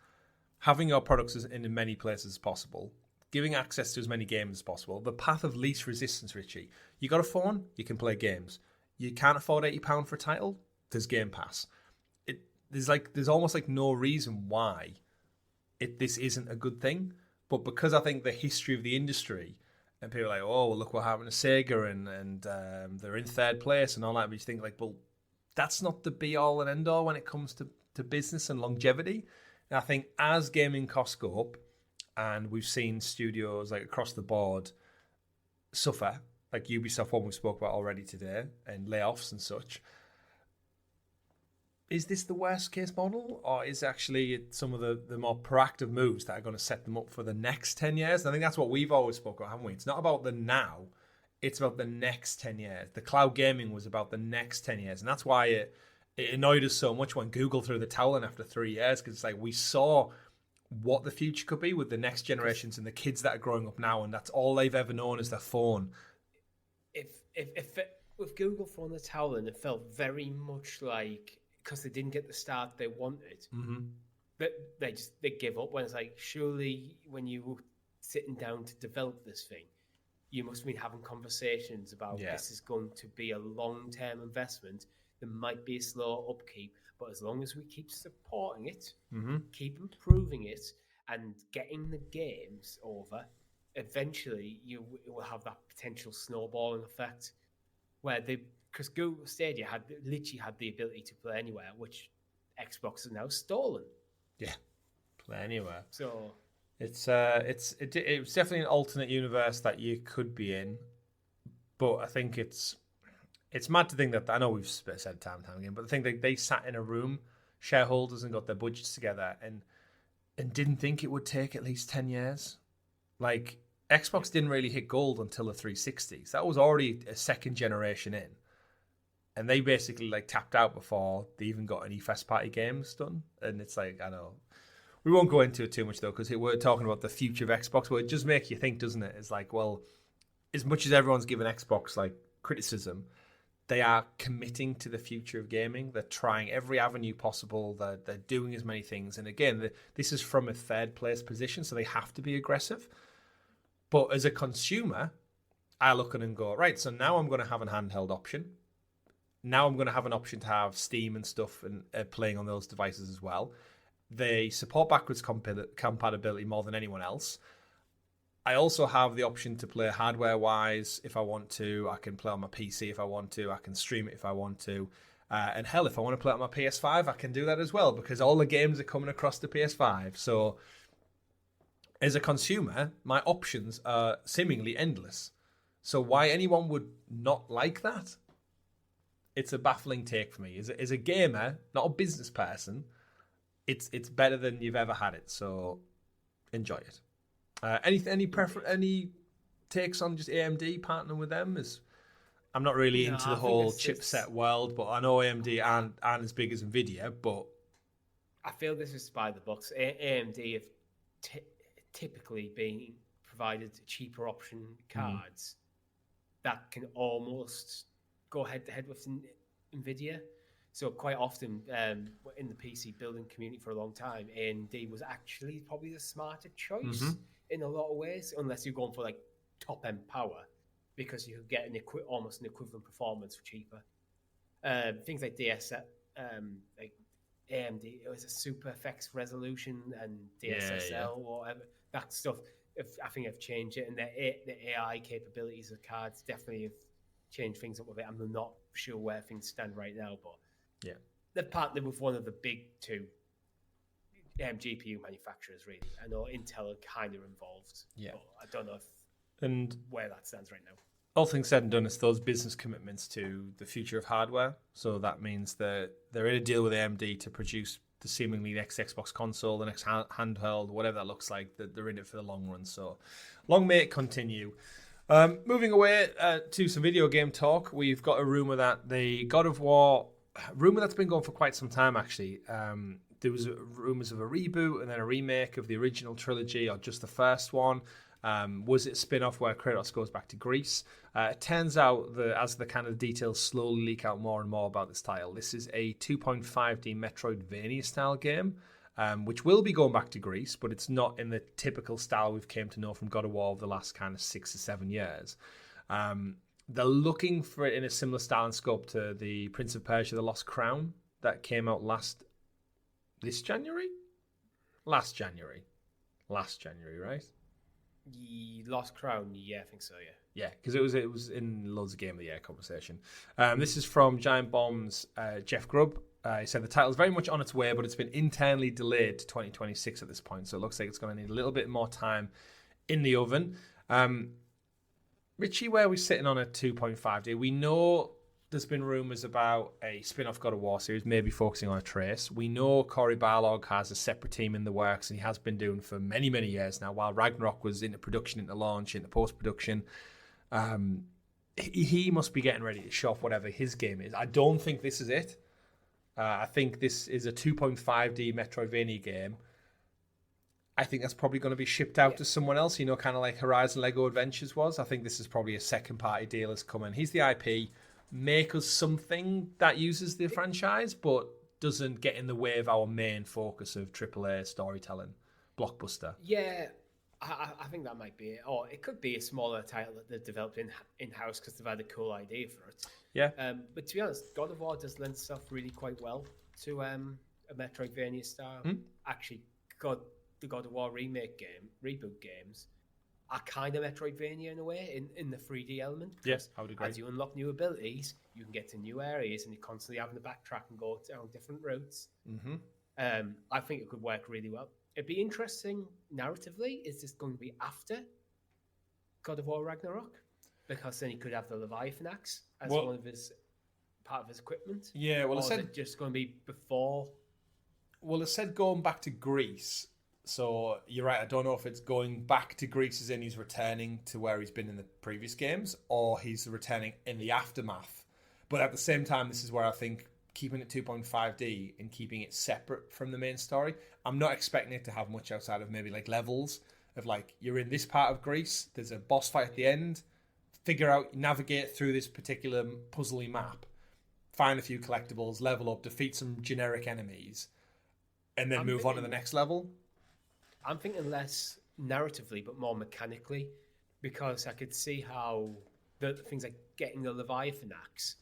Speaker 1: having your products in as many places as possible, giving access to as many games as possible, the path of least resistance, Richie. You got a phone, you can play games. You can't afford £80 for a title, there's Game Pass. There's almost like no reason why this isn't a good thing. But because I think the history of the industry, and people are like, oh, well, look what happened to Sega, and they're in third place and all that, but you think like, well, that's not the be-all and end-all when it comes to business and longevity. And I think as gaming costs go up, and we've seen studios like across the board suffer, like Ubisoft, one we spoke about already today, and layoffs and such, is this the worst case model, or is actually some of the more proactive moves that are going to set them up for the next 10 years? And I think that's what we've always spoken about, haven't we? It's not about the now, it's about the next 10 years. The cloud gaming was about the next 10 years. And that's why it annoyed us so much when Google threw the towel in after 3 years, because it's like we saw what the future could be with the next generations and the kids that are growing up now, and that's all they've ever known is their phone.
Speaker 2: With Google throwing the towel in, it felt very much like, because they didn't get the start they wanted, that they give up. When it's like, surely when you were sitting down to develop this thing, you must have been having conversations about this is going to be a long-term investment. There might be a slow upkeep, but as long as we keep supporting it, keep improving it, and getting the games over, eventually you will have that potential snowballing effect where because Google Stadia literally had the ability to play anywhere, which Xbox has now stolen. Yeah,
Speaker 1: play anywhere.
Speaker 2: So
Speaker 1: it's definitely an alternate universe that you could be in, but I think it's mad to think that, I know we've said time and time again, but I think they sat in a room, shareholders, and got their budgets together and didn't think it would take at least 10 years. Like, Xbox didn't really hit gold until the 360s. That was already a second generation in. And they basically like tapped out before they even got any first party games done. And it's like, I know. We won't go into it too much though, because we're talking about the future of Xbox, but it just makes you think, doesn't it? It's like, well, as much as everyone's given Xbox like criticism, they are committing to the future of gaming. They're trying every avenue possible. They're doing as many things. And again, this is from a third place position, so they have to be aggressive. But as a consumer, I look at it and go, right, so now I'm going to have an handheld option. Now I'm going to have an option to have Steam and stuff and playing on those devices as well. They support backwards compatibility more than anyone else. I also have the option to play hardware-wise if I want to. I can play on my PC if I want to. I can stream it if I want to. And hell, if I want to play on my PS5, I can do that as well because all the games are coming across the PS5. So as a consumer, my options are seemingly endless. So why anyone would not like that? It's a baffling take for me. As a gamer, not a business person, it's better than you've ever had it. So enjoy it. Any takes on just AMD partnering with them? I'm not really into the whole chipset world, but I know AMD aren't as big as Nvidia. But
Speaker 2: I feel this is by the books. AMD have typically been provided cheaper option cards that can almost go head to head with Nvidia. So quite often in the PC building community for a long time, AMD was actually probably the smarter choice in a lot of ways, unless you're going for like top end power, because you could get almost an equivalent performance for cheaper. Things like like AMD, it was a super effects resolution and DSSL or whatever. That stuff, I think have changed it, and the AI capabilities of cards definitely have changed things up a bit. I'm not sure where things stand right now, but they've partnered with one of the big two GPU manufacturers, really. I know Intel are kind of involved. But I don't know where that stands right now.
Speaker 1: All things said and done, it's those business commitments to the future of hardware. So that means that they're in a deal with AMD to produce the seemingly next Xbox console, the next handheld, whatever that looks like, that they're in it for the long run. So long may it continue. Moving away to some video game talk, we've got a rumor that the God of War, rumor that's been going for quite some time actually. There was rumors of a reboot and then a remake of the original trilogy, or just the first one. Was it a spin-off where Kratos goes back to Greece? It turns out that as the kind of details slowly leak out more and more about this title, this is a 2.5D Metroidvania style game, which will be going back to Greece, but it's not in the typical style we've came to know from God of War over the last kind of 6 or 7 years. They're looking for it in a similar style and scope to the Prince of Persia: The Lost Crown that came out last January, right?
Speaker 2: Lost Crown, I think so,
Speaker 1: Yeah, because it was in loads of Game of the Year conversation. This is from Giant Bomb's Jeff Grubb. He said the title is very much on its way, but it's been internally delayed to 2026 at this point, so it looks like it's going to need a little bit more time in the oven. Richie, where are we sitting on a 2.5D? We know there's been rumours about a spin-off God of War series, maybe focusing on a trace. We know Cory Barlog has a separate team in the works, and he has been doing for many, many years now, while Ragnarok was into production, into launch, into post-production. He must be getting ready to show off whatever his game is. I don't think this is it. I think this is a 2.5D Metroidvania game. I think that's probably going to be shipped out to someone else, kind of like Horizon Lego Adventures was. I think this is probably a second-party deal that's coming. He's the IP. Make us something that uses the franchise, but doesn't get in the way of our main focus of AAA storytelling, blockbuster.
Speaker 2: Yeah, I think that might be it. Or it could be a smaller title that they've developed in-house because they've had a cool idea for it.
Speaker 1: Yeah.
Speaker 2: But to be honest, God of War does lend itself really quite well to a Metroidvania style. Actually, the God of War reboot games are kind of Metroidvania in a way, in the 3D element.
Speaker 1: Yes, I would agree.
Speaker 2: As you unlock new abilities, you can get to new areas, and you're constantly having to backtrack and go down different routes. I think it could work really well. It'd be interesting narratively. Is this going to be after God of War Ragnarok? Because then he could have the Leviathan axe as part of his equipment.
Speaker 1: Yeah, well,
Speaker 2: or is it just going to be before?
Speaker 1: Well, it said going back to Greece. So you're right. I don't know if it's going back to Greece as in he's returning to where he's been in the previous games, or he's returning in the aftermath. But at the same time, this is where I think keeping it 2.5D and keeping it separate from the main story, I'm not expecting it to have much outside of maybe like levels of like, you're in this part of Greece, there's a boss fight at the end, navigate through this particular puzzly map, find a few collectibles, level up, defeat some generic enemies, and then move on to the next level.
Speaker 2: I'm thinking less narratively, but more mechanically, because I could see how the things like getting the Leviathan axe,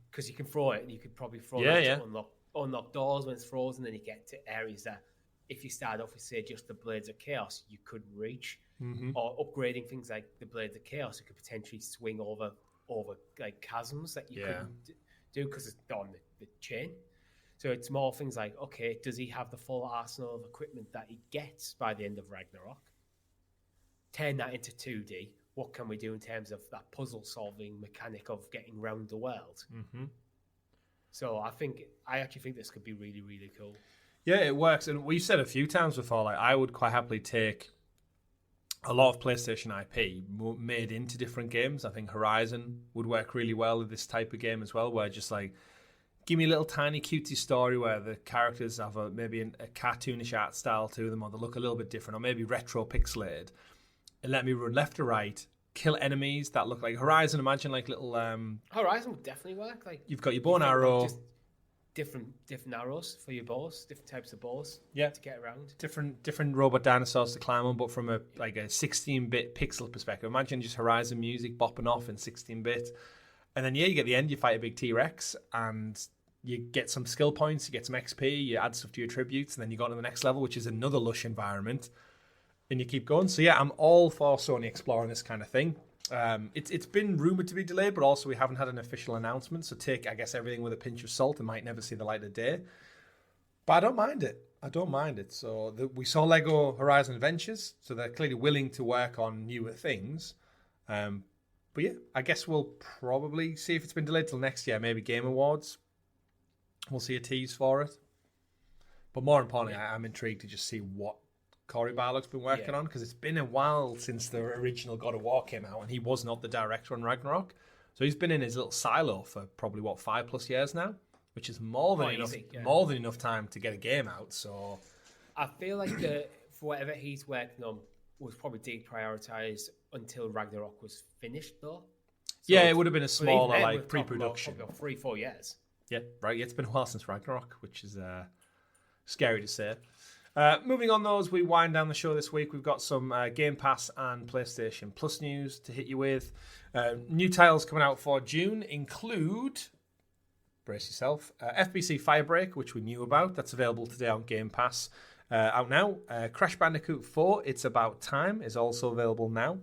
Speaker 2: because you can throw it and you could probably throw it to unlock doors when it's frozen, and you get to areas that if you start off with, say, just the Blades of Chaos, you couldn't reach, or upgrading things like the Blades of Chaos, you could potentially swing over like chasms that you couldn't do because it's on the chain. So it's more things like, okay, does he have the full arsenal of equipment that he gets by the end of Ragnarok? Turn that into 2D. What can we do in terms of that puzzle-solving mechanic of getting around the world? So I actually think this could be really, really cool.
Speaker 1: Yeah, it works. And we've said a few times before, like, I would quite happily take a lot of PlayStation IP made into different games. I think Horizon would work really well with this type of game as well, where just like, give me a little tiny cutesy story where the characters have maybe a cartoonish art style to them, or they look a little bit different, or maybe retro pixelated, and let me run left to right, kill enemies that look like Horizon. Imagine like little...
Speaker 2: Horizon would definitely work. Like,
Speaker 1: you've got your bow and arrow.
Speaker 2: Just different arrows for your bows, different types of bows
Speaker 1: to
Speaker 2: get around.
Speaker 1: Different robot dinosaurs to climb on, but from a 16-bit pixel perspective. Imagine just Horizon music bopping off in 16-bit. And then, you get the end, you fight a big T-Rex, and you get some skill points, you get some XP, you add stuff to your attributes, and then you go on to the next level, which is another lush environment, and you keep going. So, I'm all for Sony exploring this kind of thing. It's been rumoured to be delayed, but also we haven't had an official announcement, so take, I guess, everything with a pinch of salt. It might never see the light of day. But I don't mind it. So we saw Lego Horizon Adventures, so they're clearly willing to work on newer things. But I guess we'll probably see if it's been delayed till next year, maybe Game Awards. We'll see a tease for it. But more importantly, I'm intrigued to just see what Cory Barlog's been working on, because it's been a while since the original God of War came out, and he was not the director on Ragnarok. So he's been in his little silo for probably, 5+ years now, which is more than enough time to get a game out. So
Speaker 2: I feel like for whatever he's working on was probably deprioritized until Ragnarok was finished, though. So
Speaker 1: it would have been a smaller pre-production.
Speaker 2: 3-4 years.
Speaker 1: Yeah, right. It's been a while since Ragnarok, which is scary to say. Moving on, though, as we wind down the show this week, we've got some Game Pass and PlayStation Plus news to hit you with. New titles coming out for June include, brace yourself, FBC Firebreak, which we knew about. That's available today on Game Pass. Out now. Crash Bandicoot 4, It's About Time, is also available now.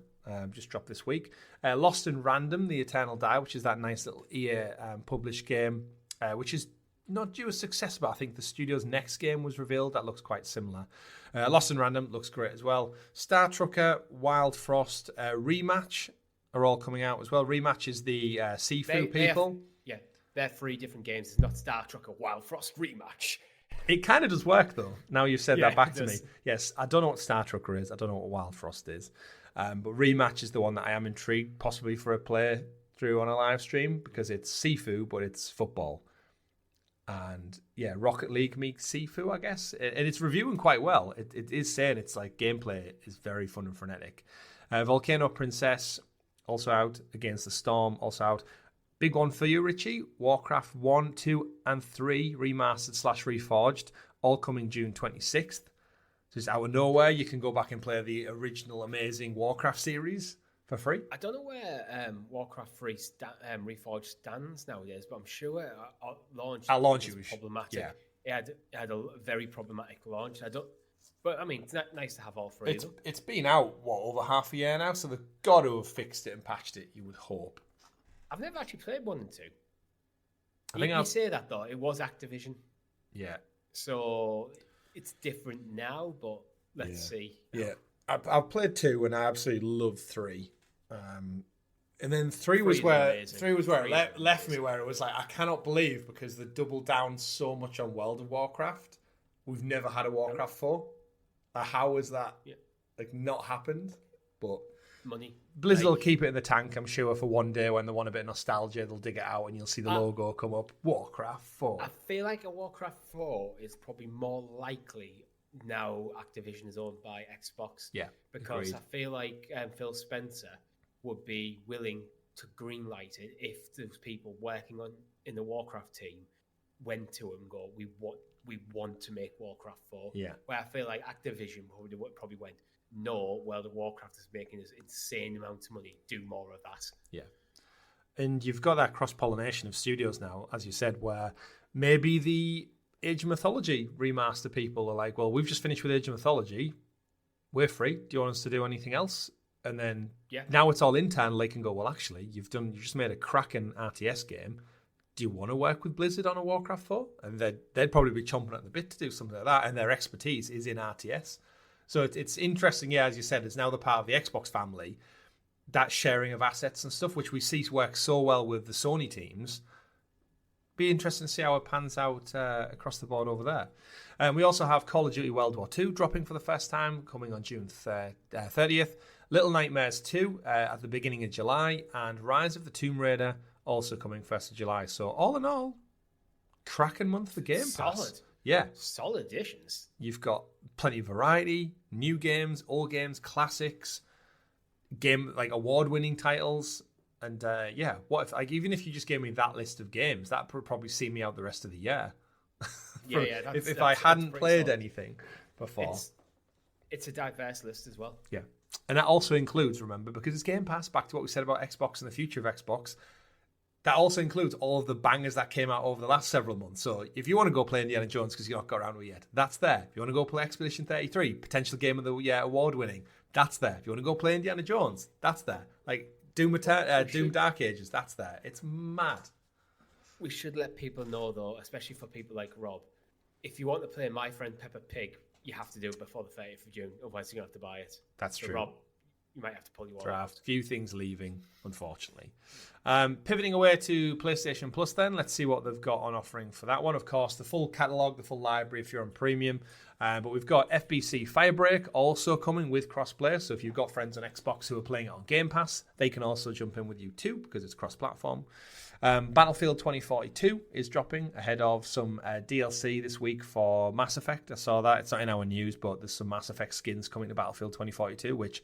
Speaker 1: Just dropped this week. Lost in Random, The Eternal Die, which is that nice little EA published game, which is not due a success, but I think the studio's next game was revealed. That looks quite similar. Lost in Random looks great as well. Star Trucker, Wild Frost, Rematch are all coming out as well. Rematch is the Sifu people.
Speaker 2: They're 3 different games. It's not Star Trucker, Wild Frost, Rematch.
Speaker 1: It kind of does work, though. Now you've said that back to me. Yes, I don't know what Star Trucker is. I don't know what Wild Frost is. But Rematch is the one that I am intrigued, possibly for a playthrough on a live stream, because it's Sifu, but it's football. And Rocket League meets Sifu, I guess. And it's reviewing quite well. It is saying it's like gameplay is very fun and frenetic. Volcano Princess, also out. Against the Storm, also out. Big one for you, Richie. Warcraft 1, 2, and 3 remastered/reforged, all coming June 26th. So it's out of nowhere. You can go back and play the original amazing Warcraft series for free.
Speaker 2: I don't know where Warcraft 3 Reforged stands nowadays, but I'm sure at launch it was problematic. Yeah. It had a very problematic launch. But I mean, it's nice to have all 3 of them.
Speaker 1: It's been out, over half a year now, so they've got to have fixed it and patched it, you would hope.
Speaker 2: I've never actually played 1 and 2.
Speaker 1: You
Speaker 2: say that, though. It was Activision.
Speaker 1: Yeah.
Speaker 2: So it's different now, but let's see.
Speaker 1: Yeah. I've played 2 and I absolutely loved 3. And then 3 was where it left me, where it was like, I cannot believe, because they doubled down so much on World of Warcraft. We've never had a Warcraft 4. How has that not happened? But
Speaker 2: money.
Speaker 1: Blizzard will keep it in the tank, I'm sure, for one day when they want a bit of nostalgia. They'll dig it out and you'll see the logo come up. Warcraft 4.
Speaker 2: I feel like a Warcraft 4 is probably more likely now Activision is owned by Xbox.
Speaker 1: Yeah,
Speaker 2: because
Speaker 1: agreed.
Speaker 2: I feel like Phil Spencer would be willing to greenlight it if those people working in the Warcraft team went to him and go, we want to make Warcraft 4.
Speaker 1: Yeah.
Speaker 2: Where I feel like Activision probably went, no, well, the Warcraft is making this insane amount of money. Do more of that.
Speaker 1: Yeah. And you've got that cross-pollination of studios now, as you said, where maybe the Age of Mythology remaster people are like, well, we've just finished with Age of Mythology. We're free. Do you want us to do anything else? And then now it's all internal. They can go, well, actually, you just made a cracking RTS game. Do you want to work with Blizzard on a Warcraft 4? And they'd probably be chomping at the bit to do something like that. And their expertise is in RTS. So it's interesting, as you said, it's now the part of the Xbox family, that sharing of assets and stuff, which we see work so well with the Sony teams. Be interesting to see how it pans out across the board over there. We also have Call of Duty World War II dropping for the first time, coming on June 30th. Little Nightmares 2 at the beginning of July, and Rise of the Tomb Raider also coming 1st of July. So all in all, cracking month for Game Pass.
Speaker 2: Solid.
Speaker 1: Yeah.
Speaker 2: Solid additions.
Speaker 1: You've got plenty of variety, new games, old games, classics, like award-winning titles. And what if even if you just gave me that list of games, that would probably see me out the rest of the year. If I hadn't played anything before.
Speaker 2: It's a diverse list as well.
Speaker 1: Yeah. And that also includes, remember, because it's Game Pass, back to what we said about Xbox and the future of Xbox, that also includes all of the bangers that came out over the last several months. So if you want to go play Indiana Jones because you've not got around to it yet, that's there. If you want to go play Expedition 33, potential Game of the Year award-winning, that's there. If you want to go play Indiana Jones, that's there. Like Doom Dark Ages, that's there. It's mad.
Speaker 2: We should let people know, though, especially for people like Rob, if you want to play My Friend Peppa Pig, you have to do it before the 30th of June. Otherwise, you're going to have to buy it.
Speaker 1: That's true.
Speaker 2: Rob, you might have to pull your
Speaker 1: draft. Few things leaving, unfortunately. Pivoting away to PlayStation Plus then, let's see what they've got on offering for that one. Of course, the full catalogue, the full library if you're on Premium. But we've got FBC Firebreak also coming with crossplay. So if you've got friends on Xbox who are playing it on Game Pass, they can also jump in with you too because it's cross-platform. Battlefield 2042 is dropping ahead of some DLC this week for Mass Effect. I saw that. It's not in our news, but there's some Mass Effect skins coming to Battlefield 2042, which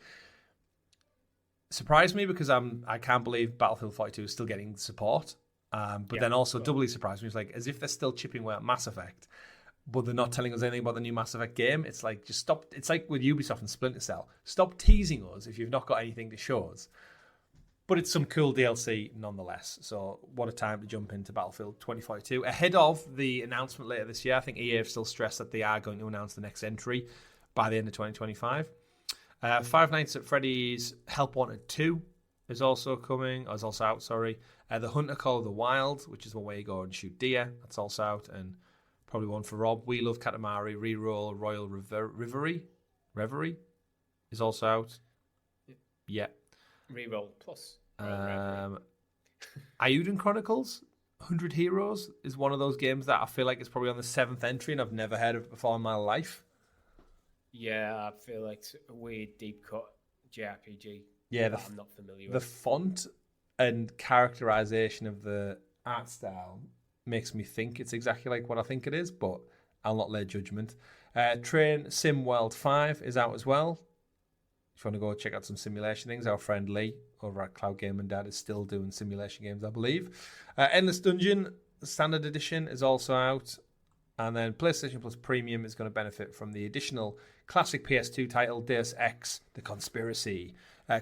Speaker 1: surprised me because I can't believe Battlefield 42 is still getting support. Then also doubly surprised me. It's like as if they're still chipping away at Mass Effect, but they're not telling us anything about the new Mass Effect game. It's like, just stop. It's like with Ubisoft and Splinter Cell. Stop teasing us if you've not got anything to show us. But it's some cool DLC nonetheless. So what a time to jump into Battlefield 2042. Ahead of the announcement later this year, I think EA have still stressed that they are going to announce the next entry by the end of 2025. Five Nights at Freddy's Help Wanted 2 is also coming. Is also out, sorry. The Hunter Call of the Wild, which is one where you go and shoot deer. That's also out. And probably one for Rob. We Love Katamari. Reroll Royal Reverie is also out. Yeah.
Speaker 2: Reroll Plus.
Speaker 1: Ayuden Chronicles 100 Heroes is one of those games that I feel like it's probably on the 7th entry and I've never heard of it before in my life.
Speaker 2: Yeah, I feel like it's a weird deep cut JRPG.
Speaker 1: Yeah,
Speaker 2: that I'm not familiar
Speaker 1: with.
Speaker 2: The
Speaker 1: font and characterization of the art style makes me think it's exactly like what I think it is, but I'll not lay judgment. Train Sim World 5 is out as well. If you want to go check out some simulation things, our friend Lee over at Cloud Game and Dad is still doing simulation games, I believe. Endless Dungeon Standard Edition is also out. And then PlayStation Plus Premium is going to benefit from the additional classic PS2 title, Deus Ex, The Conspiracy,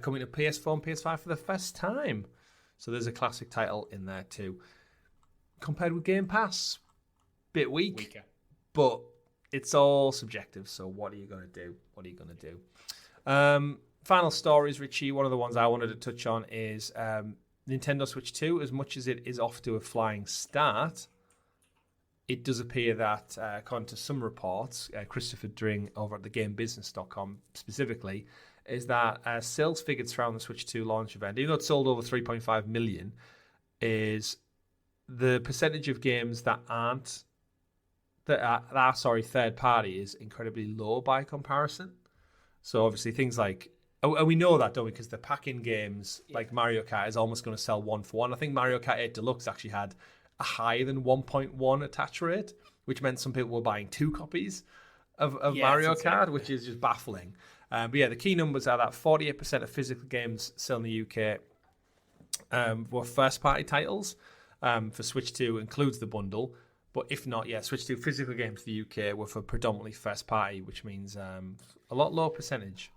Speaker 1: coming to PS4 and PS5 for the first time. So there's a classic title in there too. Compared with Game Pass, bit weaker. But it's all subjective, so what are you going to do? Final stories, Richie. One of the ones I wanted to touch on is Nintendo Switch 2. As much as it is off to a flying start, it does appear that, according to some reports, Christopher Dring over at thegamebusiness.com specifically, is that sales figures from the Switch 2 launch event, even though it sold over 3.5 million, is the percentage of games that are third party is incredibly low by comparison. So obviously things like And we know that, don't we? Because the pack-in games like Mario Kart is almost going to sell 1-for-1. I think Mario Kart 8 Deluxe actually had a higher than 1.1 attach rate, which meant some people were buying 2 copies of Mario Kart, which is just baffling. But yeah, the key numbers are that 48% of physical games sold in the UK were first-party titles. For Switch 2 includes the bundle. But if not, Switch 2 physical games to the UK were for predominantly first-party, which means a lot lower percentage.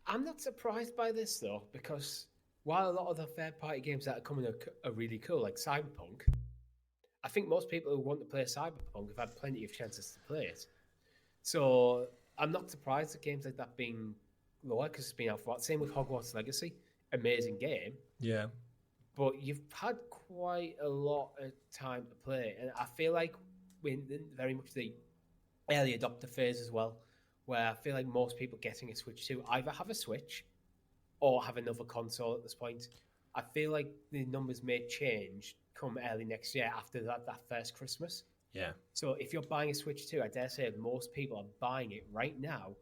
Speaker 2: I'm not surprised by this, though, because while a lot of the third-party games that are coming are really cool, like Cyberpunk, I think most people who want to play Cyberpunk have had plenty of chances to play it. So I'm not surprised at games like that being lower, because it's been out for a while. Same with Hogwarts Legacy. Amazing game.
Speaker 1: Yeah.
Speaker 2: But you've had quite a lot of time to play. And I feel like we're in very much the early adopter phase as well, where I feel like most people getting a Switch 2 either have a Switch or have another console at this point. I feel like the numbers may change come early next year after that first Christmas.
Speaker 1: Yeah.
Speaker 2: So if you're buying a Switch 2, I dare say most people are buying it right now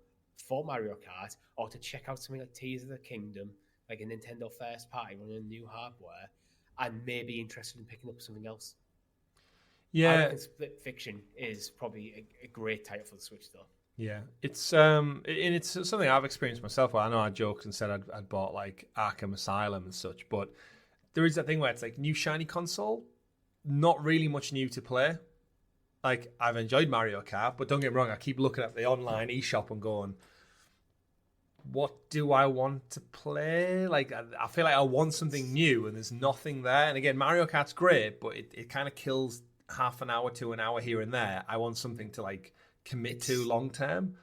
Speaker 2: for Mario Kart or to check out something like Tears of the Kingdom, like a Nintendo first party running new hardware, and maybe interested in picking up something else.
Speaker 1: Yeah.
Speaker 2: I reckon Split Fiction is probably a great title for the Switch, though.
Speaker 1: Yeah, it's something I've experienced myself. Well, I know I joked and said I'd bought like Arkham Asylum and such, but there is that thing where it's like new shiny console, not really much new to play. Like, I've enjoyed Mario Kart, but don't get me wrong, I keep looking at the online eShop and going, what do I want to play? Like, I feel like I want something new, and there's nothing there. And again, Mario Kart's great, but it kind of kills half an hour to an hour here and there. I want something to like commit to long term.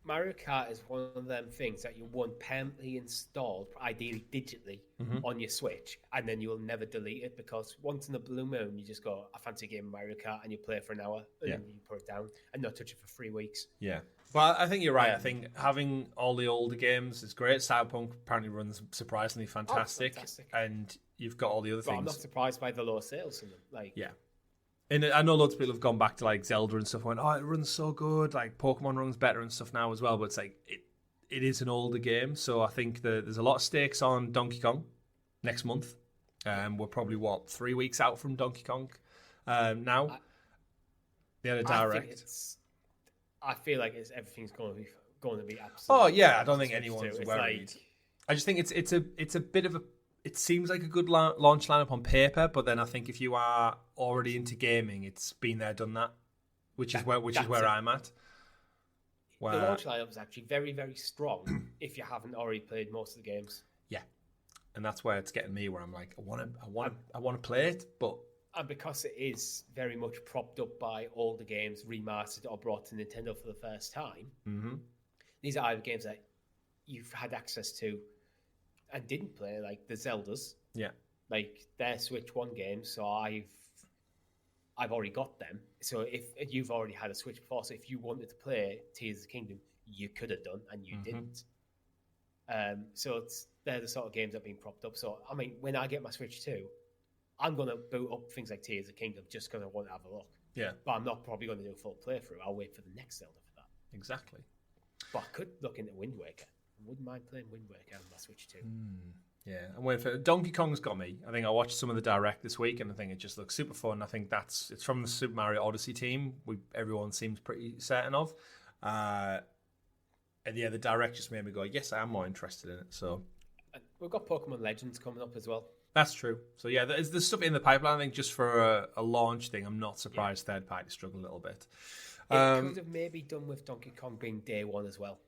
Speaker 2: Mario Kart is one of them things that you want permanently installed, ideally digitally, on your Switch, and then you will never delete it, because once in a blue moon you just go, I fancy a game of Mario Kart, and you play it for an hour, and then you put it down and not touch it for 3 weeks. Yeah.
Speaker 1: But I think you're right. I think having all the older games is great. Cyberpunk apparently runs surprisingly fantastic. And you've got all the other things.
Speaker 2: I'm not surprised by the low sales in them. Like,
Speaker 1: yeah. And I know loads of people have gone back to like Zelda and stuff and went, oh, it runs so good. Like Pokemon runs better and stuff now as well. But it's like, it is an older game. So I think there's a lot of stakes on Donkey Kong next month. We're probably, 3 weeks out from Donkey Kong now? They had a direct.
Speaker 2: I feel like everything's going to be absolutely.
Speaker 1: Oh yeah, I don't think anyone's worried.
Speaker 2: Like,
Speaker 1: I just think it's a bit of a. It seems like a good launch lineup on paper, but then I think if you are already into gaming, it's been there, done that, which is where I'm at.
Speaker 2: The launch lineup is actually very, very strong if you haven't already played most of the games.
Speaker 1: Yeah, and that's where it's getting me, where I'm like, I want to play it, but.
Speaker 2: And because it is very much propped up by older games remastered or brought to Nintendo for the first time, these are either games that you've had access to and didn't play, like the Zeldas.
Speaker 1: Yeah.
Speaker 2: Like, they're Switch 1 games, so I've already got them. So if you've already had a Switch before, so if you wanted to play Tears of the Kingdom, you could have done, and you didn't. So they're the sort of games that have been propped up. So, I mean, when I get my Switch 2, I'm going to boot up things like Tears of the Kingdom just because I want to have a look.
Speaker 1: Yeah.
Speaker 2: But I'm not probably going to do a full playthrough. I'll wait for the next Zelda for that.
Speaker 1: Exactly.
Speaker 2: But I could look into Wind Waker. I wouldn't mind playing Wind Waker on my Switch 2.
Speaker 1: Yeah, I'm waiting for Donkey Kong's got me. I think I watched some of the direct this week, and I think it just looks super fun. I think it's from the Super Mario Odyssey team. Everyone seems pretty certain of. And yeah, the direct just made me go, yes, I am more interested in it. So
Speaker 2: we've got Pokemon Legends coming up as well.
Speaker 1: That's true. So yeah, there's stuff in the pipeline. I think just for a launch thing, I'm not surprised third party struggle a little bit.
Speaker 2: It could have maybe done with Donkey Kong being day one as well.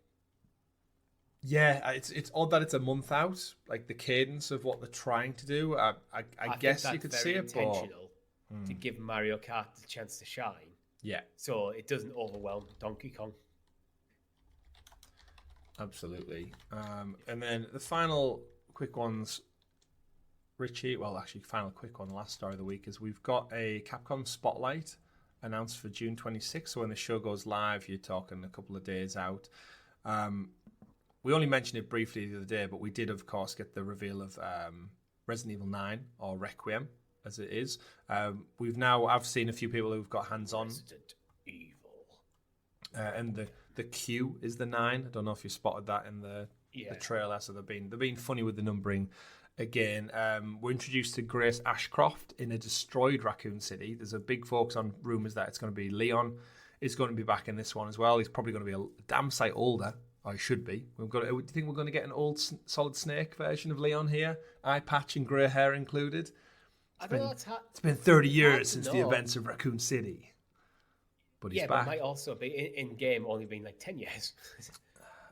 Speaker 1: Yeah, it's odd that it's a month out. Like the cadence of what they're trying to do, I guess you could see it,
Speaker 2: intentional to give Mario Kart the chance to shine.
Speaker 1: Yeah,
Speaker 2: so it doesn't overwhelm Donkey Kong.
Speaker 1: Absolutely. And then the final quick ones, Richie. Well, actually, final quick one. Last story of the week is we've got a Capcom Spotlight announced for June 26th. So when the show goes live, you're talking a couple of days out. We only mentioned it briefly the other day, but we did, of course, get the reveal of Resident Evil 9, or Requiem, as it is. I've seen a few people who've got hands-on.
Speaker 2: Resident Evil.
Speaker 1: And the Q is the 9. I don't know if you spotted that in the the trailer, so they've been funny with the numbering. Again, we're introduced to Grace Ashcroft in a destroyed Raccoon City. There's a big focus on rumours that it's going to be Leon is going to be back in this one as well. He's probably going to be a damn sight older. Or he should be. Do you think we're going to get an old Solid Snake version of Leon here? Eye patch and grey hair included. It's been 30 years since the events of Raccoon City. But he's back.
Speaker 2: But it might also be in game only been like 10 years.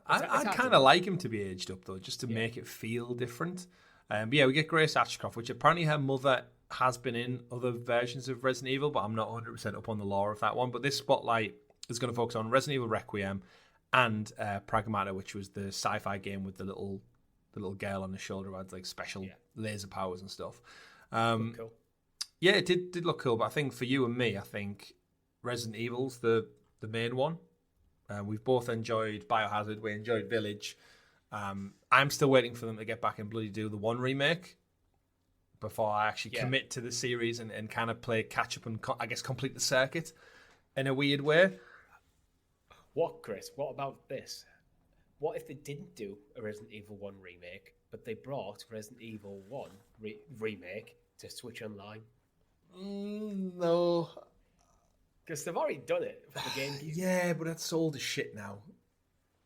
Speaker 1: I'd kind of like him to be aged up though, just to make it feel different. But yeah, we get Grace Ashcroft, which apparently her mother has been in other versions of Resident Evil, but I'm not 100% up on the lore of that one. But this spotlight is going to focus on Resident Evil Requiem and Pragmata, which was the sci-fi game with the little girl on the shoulder who had like special laser powers and stuff.
Speaker 2: Cool.
Speaker 1: Yeah, it did look cool, but I think for you and me, I think Resident Evil's the main one. We've both enjoyed Biohazard. We enjoyed Village. I'm still waiting for them to get back and bloody do the 1 remake before I actually commit to the series and kind of play catch up and I guess complete the circuit in a weird way.
Speaker 2: What, Chris? What about this? What if they didn't do a Resident Evil 1 remake, but they brought Resident Evil 1 remake to Switch Online?
Speaker 1: No.
Speaker 2: Because they've already done it for the GameCube.
Speaker 1: Yeah, but that's old as shit now.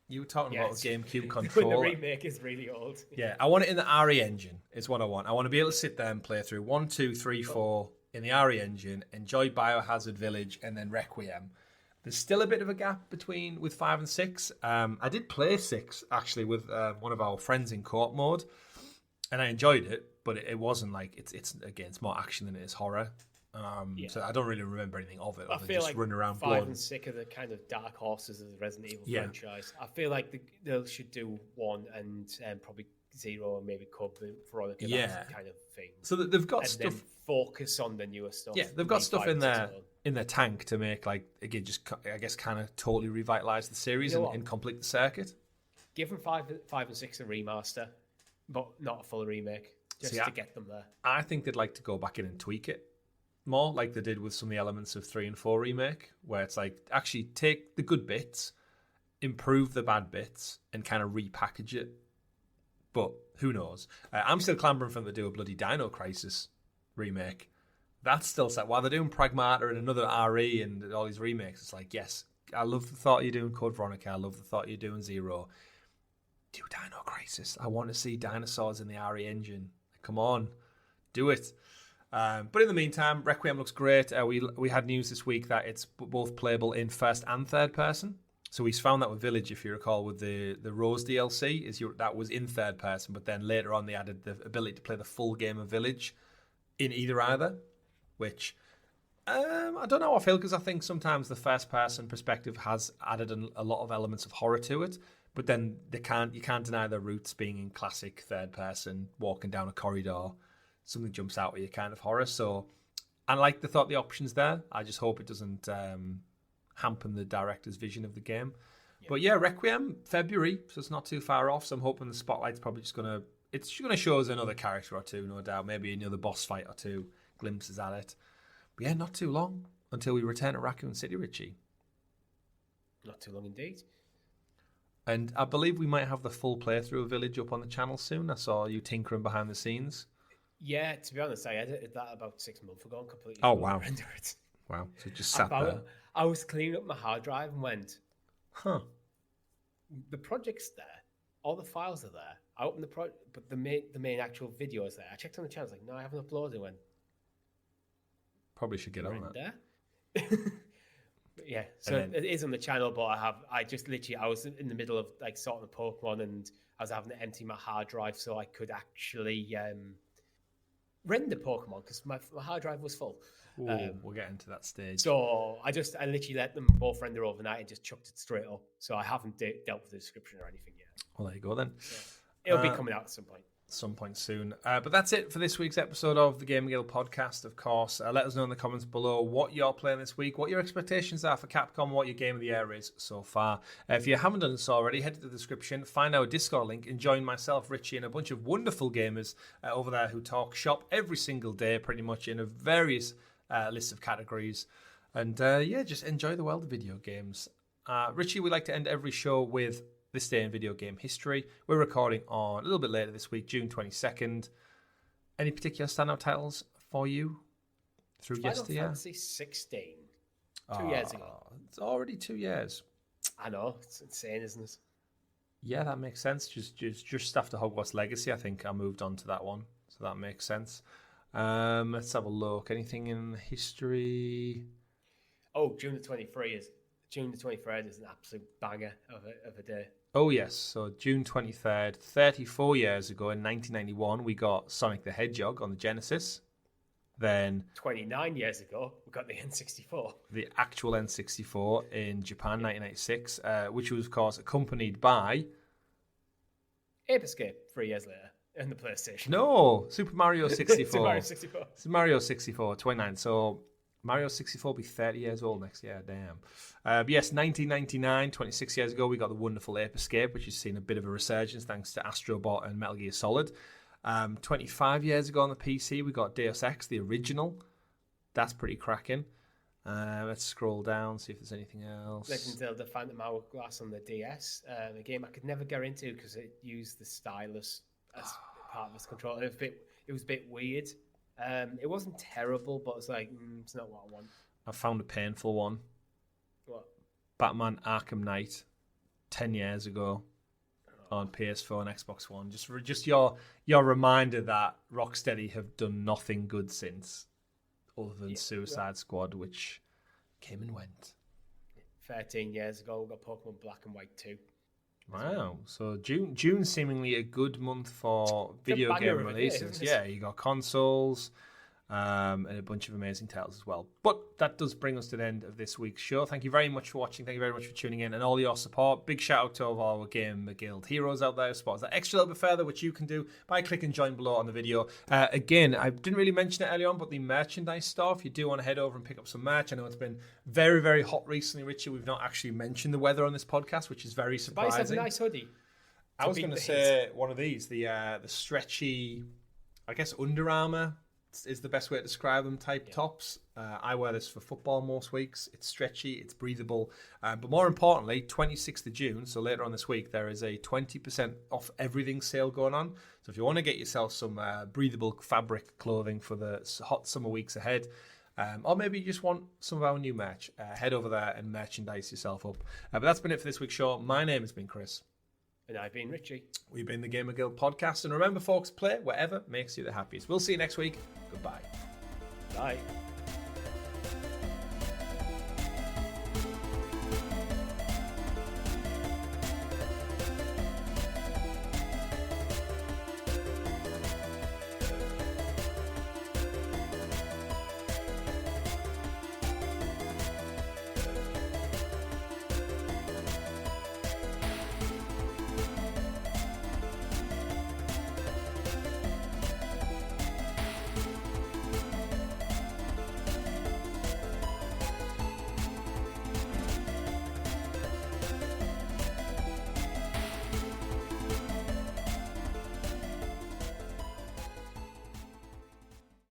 Speaker 1: You were talking about a GameCube controller.
Speaker 2: When the remake is really old.
Speaker 1: Yeah, I want it in the RE engine is what I want. I want to be able to sit there and play through 1, 2, 3, 4 in the RE engine, enjoy Biohazard Village, and then Requiem. There's still a bit of a gap with 5 and 6. I did play 6, actually, with one of our friends in co-op mode, and I enjoyed it, but it wasn't like... It's more action than it is horror. So I don't really remember anything of it.
Speaker 2: I feel like
Speaker 1: running around
Speaker 2: 5 and 6 are the kind of dark horses of the Resident Evil franchise. I feel like they should do 1 and probably 0 and maybe Cub and Veronica, that kind of thing.
Speaker 1: So they've got
Speaker 2: and
Speaker 1: stuff.
Speaker 2: Then focus on the newer stuff.
Speaker 1: Yeah, they've got stuff in their tank to make, like, again, just I guess kind of totally revitalize the series and complete the circuit.
Speaker 2: Give them 5 and 6 a remaster, but not a full remake, just to get them there.
Speaker 1: I think they'd like to go back in and tweak it more, like they did with some of the elements of 3 and 4 remake, where it's like actually take the good bits, improve the bad bits, and kind of repackage it. But who knows? I'm still clambering for them to do a bloody Dino Crisis remake. That's still set. While they're doing Pragmata and another RE and all these remakes, it's like, yes, I love the thought you're doing Code Veronica. I love the thought you're doing 0. Do Dino Crisis. I want to see dinosaurs in the RE engine. Come on, do it. But in the meantime, Requiem looks great. We had news this week that it's both playable in first and third person. So we found that with Village, if you recall, with the Rose DLC, that was in third person, but then later on they added the ability to play the full game of Village in either, which I don't know how I feel, because I think sometimes the first person perspective has added a lot of elements of horror to it, but then you can't deny their roots being in classic third person, walking down a corridor, something jumps out at you kind of horror. So I like the options there. I just hope it doesn't hamper the director's vision of the game. Yeah. But yeah, Requiem, February, so it's not too far off. So I'm hoping the spotlight's probably just going to show us another character or two, no doubt. Maybe another boss fight or two, glimpses at it. But yeah, not too long until we return to Raccoon City, Richie.
Speaker 2: Not too long indeed.
Speaker 1: And I believe we might have the full playthrough of Village up on the channel soon. I saw you tinkering behind the scenes.
Speaker 2: Yeah, to be honest, I edited that about 6 months ago and completely
Speaker 1: rendered it. Wow, so just sat there.
Speaker 2: I was cleaning up my hard drive and went, the project's there, all the files are there. I opened the project, but the main actual video is there. I checked on the channel, I was like, no, I haven't uploaded it. Went,
Speaker 1: probably should get on that.
Speaker 2: There. Yeah, so it is on the channel, but I was in the middle of like sorting the Pokemon, and I was having to empty my hard drive so I could actually render Pokemon, because my hard drive was full.
Speaker 1: We'll get into that stage.
Speaker 2: So I literally let them both render overnight and just chucked it straight up. So I haven't dealt with the description or anything yet.
Speaker 1: Well, there you go then.
Speaker 2: So it'll be coming out at some point.
Speaker 1: Some point soon. But that's it for this week's episode of the GamerGuild Podcast, of course. Let us know in the comments below what you're playing this week, what your expectations are for Capcom, what your game of the year is so far. If you haven't done so already, head to the description, find our Discord link, and join myself, Richie, and a bunch of wonderful gamers over there who talk shop every single day, pretty much in a various list of categories. And just enjoy the world of video games. Richie, we like to end every show with this day in video game history. We're recording on a little bit later this week, June 22nd. Any particular standout titles for you through yesterday?
Speaker 2: Final Fantasy 16. 2 years ago.
Speaker 1: It's already 2 years.
Speaker 2: I know. It's insane, isn't it?
Speaker 1: Yeah, that makes sense. Just after Hogwarts Legacy, I think I moved on to that one. So that makes sense. Let's have a look. Anything in history?
Speaker 2: Oh, June the 23rd is an absolute banger of a day.
Speaker 1: Oh, yes. So June 23rd, 34 years ago in 1991, we got Sonic the Hedgehog on the Genesis. Then
Speaker 2: 29 years ago, we got the N64.
Speaker 1: The actual N64 in Japan, 1996, which was, of course, accompanied by...
Speaker 2: Ape Escape 3 years later in the PlayStation.
Speaker 1: No, Super Mario 64.
Speaker 2: Super Mario 64.
Speaker 1: Super Mario 64, 29. So Mario 64 will be 30 years old next year. Damn. Yes, 1999, 26 years ago, we got the wonderful Ape Escape, which has seen a bit of a resurgence thanks to Astro Bot and Metal Gear Solid. 25 years ago on the PC, we got Deus Ex, the original. That's pretty cracking. Let's scroll down, see if there's anything else.
Speaker 2: Legend of Zelda Phantom Hourglass on the DS. A game I could never get into because it used the stylus as part of its control. It was a bit weird. It wasn't terrible, but it's like, it's not what I want.
Speaker 1: I found a painful one.
Speaker 2: What?
Speaker 1: Batman Arkham Knight, 10 years ago. On PS4 and Xbox One, just your reminder that Rocksteady have done nothing good since, other than Suicide Squad, which came and went.
Speaker 2: 13 years ago, we got Pokemon Black and White 2.
Speaker 1: Wow, so June seemingly a good month for video game releases. Yeah, you got consoles. And a bunch of amazing titles as well. But that does bring us to the end of this week's show. Thank you very much for watching. Thank you very much for tuning in and all your support. Big shout out to all our GamerGuild heroes out there. Support us that extra little bit further, which you can do by clicking join below on the video. Again, I didn't really mention it earlier on, but the merchandise store, if you do want to head over and pick up some merch, I know it's been very, very hot recently, Richie. We've not actually mentioned the weather on this podcast, which is very surprising.
Speaker 2: Buy yourself a nice hoodie.
Speaker 1: I was going to say one of these, the stretchy, I guess, Under Armour is the best way to describe them type tops. I wear this for football most weeks. It's stretchy, it's breathable, but more importantly, 26th of June, so later on this week, there is a 20% off everything sale going on. So if you want to get yourself some breathable fabric clothing for the hot summer weeks ahead, or maybe you just want some of our new merch, head over there and merchandise yourself up. But that's been it for this week's show. My name has been Chris.
Speaker 2: And I've been Richie.
Speaker 1: We've been the GamerGuild Podcast. And remember, folks, play whatever makes you the happiest. We'll see you next week. Goodbye.
Speaker 2: Bye.